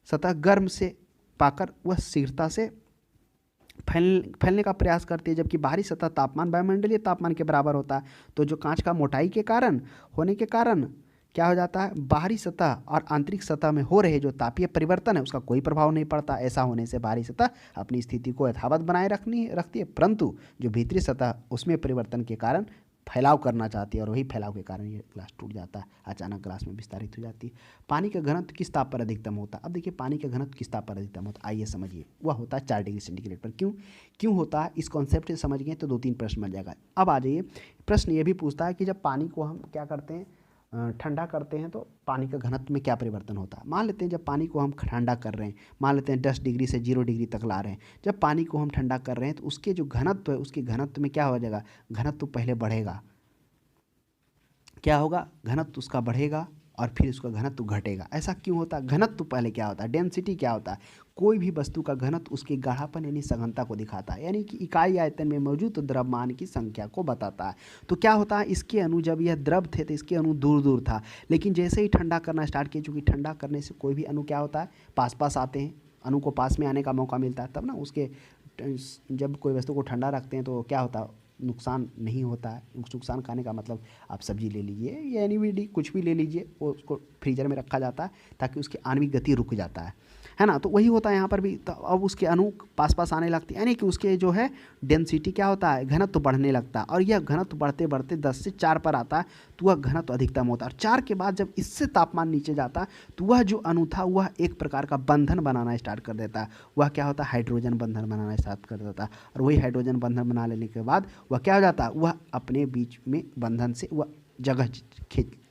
सतह गर्म से पाकर वह शीघ्रता से फैलने का प्रयास करती है, जबकि बाहरी सतह तापमान वायुमंडलीय तापमान के बराबर होता है। तो जो कांच का मोटाई के कारण होने के कारण क्या हो जाता है, बाहरी सतह और आंतरिक सतह में हो रहे जो तापीय परिवर्तन है उसका कोई प्रभाव नहीं पड़ता। ऐसा होने से बाहरी सतह अपनी स्थिति को यथावत बनाए रखती है, परंतु जो भीतरी सतह उसमें परिवर्तन के कारण फैलाव करना चाहती है और वही फैलाव के कारण ये ग्लास टूट जाता है, अचानक ग्लास में विस्तारित हो जाती है। पानी का घनत्व किस ताप पर अधिकतम होता है? अब देखिए पानी का घनत्व किस ताप पर अधिकतम होता है, आइए समझिए। वह होता है 4 डिग्री सेंटीग्रेड पर। क्यों होता है, इस कॉन्सेप्ट से समझ गए तो 2-3 प्रश्न बन जाएगा। अब आ जाइए, प्रश्न ये भी पूछता है कि जब पानी को हम क्या करते हैं, ठंडा करते हैं तो पानी का घनत्व में क्या परिवर्तन होता है। मान लेते हैं जब पानी को हम ठंडा कर रहे हैं, मान लेते हैं 10 डिग्री से 0 डिग्री तक ला रहे हैं। जब पानी को हम ठंडा कर रहे हैं तो उसके जो घनत्व है उसके घनत्व में क्या हो जाएगा, घनत्व पहले बढ़ेगा। क्या होगा, घनत्व उसका बढ़ेगा और फिर उसका घनत्व घटेगा। ऐसा क्यों होता है? घनत्व पहले क्या होता है, डेंसिटी क्या होता है? कोई भी वस्तु का घनत्व उसके गाढ़ापन यानी सघनता को दिखाता है, यानी कि इकाई आयतन में मौजूद द्रव्यमान की संख्या को बताता है। तो क्या होता है, इसके अणु जब यह द्रव थे तो इसके अणु दूर दूर था, लेकिन जैसे ही ठंडा करना स्टार्ट किया, चूँकि ठंडा करने से कोई भी अणु क्या होता है, पास पास आते हैं, अणु को पास में आने का मौका मिलता है, तब ना उसके जब कोई वस्तु को ठंडा रखते हैं तो क्या होता है, नुकसान नहीं होता है। नुकसान खाने का मतलब आप सब्जी ले लीजिए या एनी कुछ भी ले लीजिए, वो उसको फ्रीजर में रखा जाता है ताकि उसकी आणविक गति रुक जाता है ना। तो वही होता है यहाँ पर भी। तो अब उसके अणु पास पास आने लगते हैं, यानी कि उसके जो है डेंसिटी क्या होता है, घनत्व बढ़ने लगता है। और यह घनत्व बढ़ते बढ़ते 10 से 4 पर आता है तो वह घनत्व अधिकतम होता है। और 4 के बाद जब इससे तापमान नीचे जाता है तो वह जो अणु था वह एक प्रकार का बंधन बनाना स्टार्ट कर देता है। वह क्या होता है, हाइड्रोजन बंधन बनाना स्टार्ट कर देता है। और वही हाइड्रोजन बंधन बना लेने के बाद वह क्या हो जाता है, वह अपने बीच में बंधन से वह जगह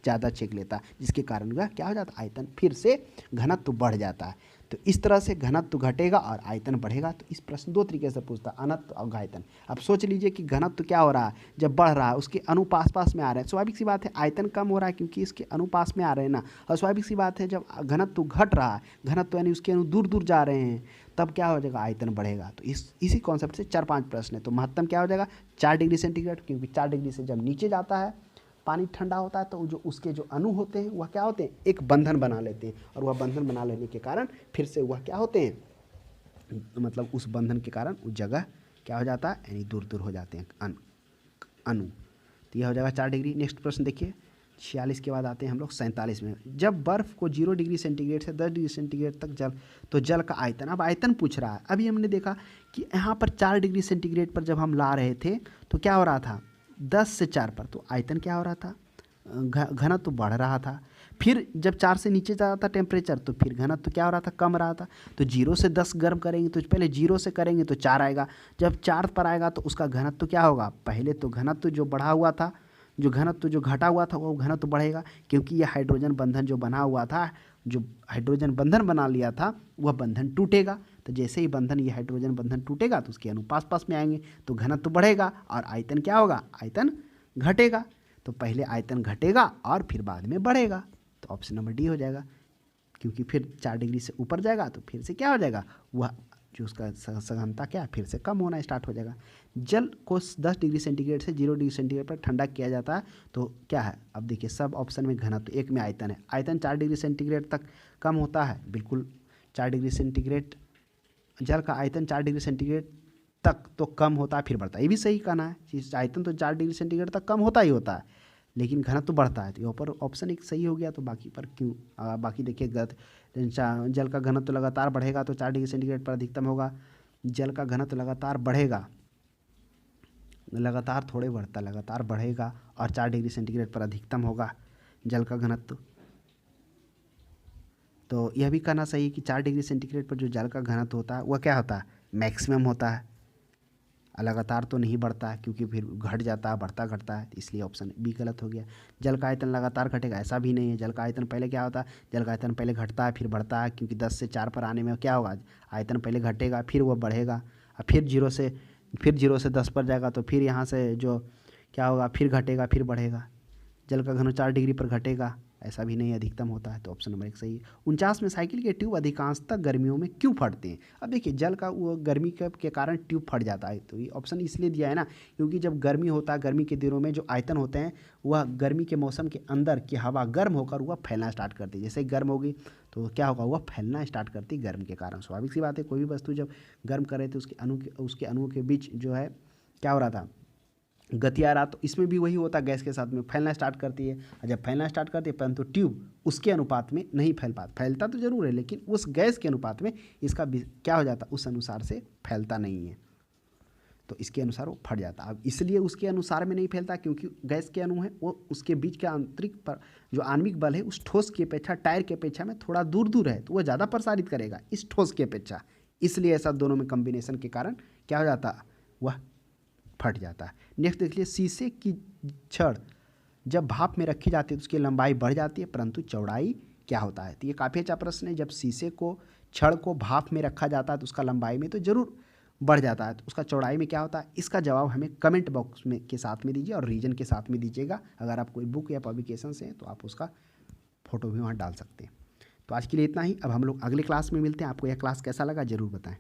ज़्यादा छेक लेता है, जिसके कारण वह क्या हो जाता है, आयतन फिर से घनत्व बढ़ जाता है। तो इस तरह से घनत्व घटेगा और आयतन बढ़ेगा। तो इस प्रश्न 2 तरीके से पूछता है, अनत्व और आयतन। अब सोच लीजिए कि घनत्व क्या हो रहा है, जब बढ़ रहा है उसके अणु पास पास में आ रहे हैं, स्वाभाविक सी बात है आयतन कम हो रहा है क्योंकि इसके अणु पास में आ रहे हैं ना। और स्वाभाविक सी बात है जब घनत्व घट रहा है, घनत्व यानी उसके अणु दूर दूर जा रहे हैं, तब क्या हो जाएगा, आयतन बढ़ेगा। तो इसी कॉन्सेप्ट से 4-5 प्रश्न है। तो महत्तम क्या हो जाएगा, 4 डिग्री सेंटीग्रेड, क्योंकि 4 डिग्री से जब नीचे जाता है पानी ठंडा होता है तो जो उसके जो अणु होते हैं वह क्या होते हैं, एक बंधन बना लेते हैं। और वह बंधन बना लेने के कारण फिर से वह क्या होते हैं, मतलब उस बंधन के कारण उस जगह क्या हो जाता है, यानी दूर दूर हो जाते हैं अणु। तो यह हो जाएगा 4 डिग्री। नेक्स्ट प्रश्न देखिए 46 के बाद आते हैं हम लोग 47 में। जब बर्फ़ को 0 डिग्री सेंटीग्रेड से 10 डिग्री सेंटीग्रेड तक जल का आयतन, अब आयतन पूछ रहा है। अभी हमने देखा कि यहाँ पर 4 डिग्री सेंटीग्रेड पर जब हम ला रहे थे तो क्या हो रहा था, 10 से 4 पर तो आयतन क्या हो रहा था, घनत्व तो बढ़ रहा था। फिर जब 4 से नीचे जा रहा था टेम्परेचर तो फिर घनत्व तो क्या हो रहा था, कम रहा था। तो 0 से 10 गर्म करेंगे तो पहले 0 से करेंगे तो 4 आएगा, जब 4 पर आएगा तो उसका घनत्व क्या होगा, पहले तो घनत्व जो बढ़ा हुआ था, जो घनत्व जो घटा हुआ था वो घनत्व बढ़ेगा, क्योंकि यह हाइड्रोजन बंधन जो बना हुआ था, जो हाइड्रोजन बंधन बना लिया था वह बंधन टूटेगा। तो जैसे ही बंधन ये हाइड्रोजन बंधन टूटेगा तो उसके अणु पास पास में आएंगे तो घनत्व बढ़ेगा और आयतन क्या होगा, आयतन घटेगा। तो पहले आयतन घटेगा और फिर बाद में बढ़ेगा। तो ऑप्शन नंबर डी हो जाएगा, क्योंकि फिर 4 डिग्री से ऊपर जाएगा तो फिर से क्या हो जाएगा, वह जो उसका सघनता क्या फिर से कम होना स्टार्ट हो जाएगा। जल को 10 डिग्री सेंटीग्रेड से 0 डिग्री सेंटीग्रेड पर ठंडा किया जाता है तो क्या है, अब देखिए सब ऑप्शन में घनत्व, एक में आयतन है। आयतन 4 डिग्री सेंटीग्रेड तक कम होता है, बिल्कुल 4 डिग्री सेंटीग्रेड, जल का आयतन 4 डिग्री सेंटीग्रेड तक तो कम होता है फिर बढ़ता है। ये भी सही कहना है कि आयतन तो 4 डिग्री सेंटीग्रेड तक कम होता ही होता है, लेकिन घनत्व तो बढ़ता है। तो यहाँ पर ऑप्शन एक सही हो गया, तो बाकी पर क्यों, बाकी देखिए गलत। जल का घनत्व लगातार बढ़ेगा तो 4 डिग्री सेंटीग्रेड पर अधिकतम होगा। जल का घनत्व लगातार बढ़ेगा, लगातार थोड़े बढ़ता, लगातार बढ़ेगा और 4 डिग्री सेंटीग्रेड पर अधिकतम होगा जल का घनत्व। तो यह भी कहना सही है कि 4 डिग्री सेंटीग्रेड पर जो जल का घनत्व होता है वह क्या होता है, मैक्सिमम होता है। लगातार तो नहीं बढ़ता है, क्योंकि फिर घट जाता है, बढ़ता घटता है, इसलिए ऑप्शन बी गलत हो गया। जल का आयतन लगातार घटेगा, ऐसा भी नहीं है। जल का आयतन पहले क्या होता है, जल का आयतन पहले घटता है फिर बढ़ता है, क्योंकि 10 से 4 पर आने में क्या होगा, आयतन पहले घटेगा फिर वो बढ़ेगा, और फिर जीरो से 10 पर जाएगा तो फिर यहाँ से जो क्या होगा, फिर घटेगा फिर बढ़ेगा। जल का घनत्व 4 डिग्री पर घटेगा, ऐसा भी नहीं, अधिकतम होता है, तो ऑप्शन नंबर 1 सही है। 49 में साइकिल के ट्यूब अधिकांशतः गर्मियों में क्यों फटते हैं। अब देखिए जल का वो गर्मी के कारण ट्यूब फट जाता है, तो ये ऑप्शन इसलिए दिया है ना, क्योंकि जब गर्मी होता है, गर्मी के दिनों में जो आयतन होते हैं वह गर्मी के मौसम के अंदर की हवा गर्म होकर वह फैलना स्टार्ट करती है। जैसे ही गर्म होगी तो क्या होगा, वह फैलना स्टार्ट करती है गर्म के कारण। स्वाभाविक सी बात है, कोई भी वस्तु जब गर्म करे तो उसके अणुओं के बीच जो है क्या हो रहा था, गति आ रहा, तो इसमें भी वही होता है, गैस के साथ में फैलना स्टार्ट करती है। और जब फैलना स्टार्ट करती है, परंतु ट्यूब उसके अनुपात में नहीं फैल पाता, फैलता तो जरूर है लेकिन उस गैस के अनुपात में इसका क्या हो जाता, उस अनुसार से फैलता नहीं है, तो इसके अनुसार वो फट जाता। अब इसलिए उसके अनुसार में नहीं फैलता क्योंकि गैस के अणु है वो उसके बीच के आंतरिक पर जो आणविक बल है उस ठोस की अपेक्षा, टायर की अपेक्षा में थोड़ा दूर दूर है, तो वह ज़्यादा प्रसारित करेगा इस ठोस की अपेक्षा, इसलिए ऐसा दोनों में कम्बिनेशन के कारण क्या हो जाता, वह फट जाता है। नेक्स्ट देख लीजिए, शीशे की छड़ जब भाप में रखी जाती है तो उसकी लंबाई बढ़ जाती है परंतु चौड़ाई क्या होता है। तो ये काफ़ी अच्छा प्रश्न है। जब शीशे को छड़ को भाप में रखा जाता है तो उसका लंबाई में तो जरूर बढ़ जाता है, तो उसका चौड़ाई में क्या होता है, इसका जवाब हमें कमेंट बॉक्स में के साथ में दीजिए और रीजन के साथ में दीजिएगा। अगर आप कोई बुक या पब्लिकेशन से हैं तो आप उसका फोटो भी वहाँ डाल सकते हैं। तो आज के लिए इतना ही। अब हम लोग अगले क्लास में मिलते हैं। आपको यह क्लास कैसा लगा ज़रूर बताएं।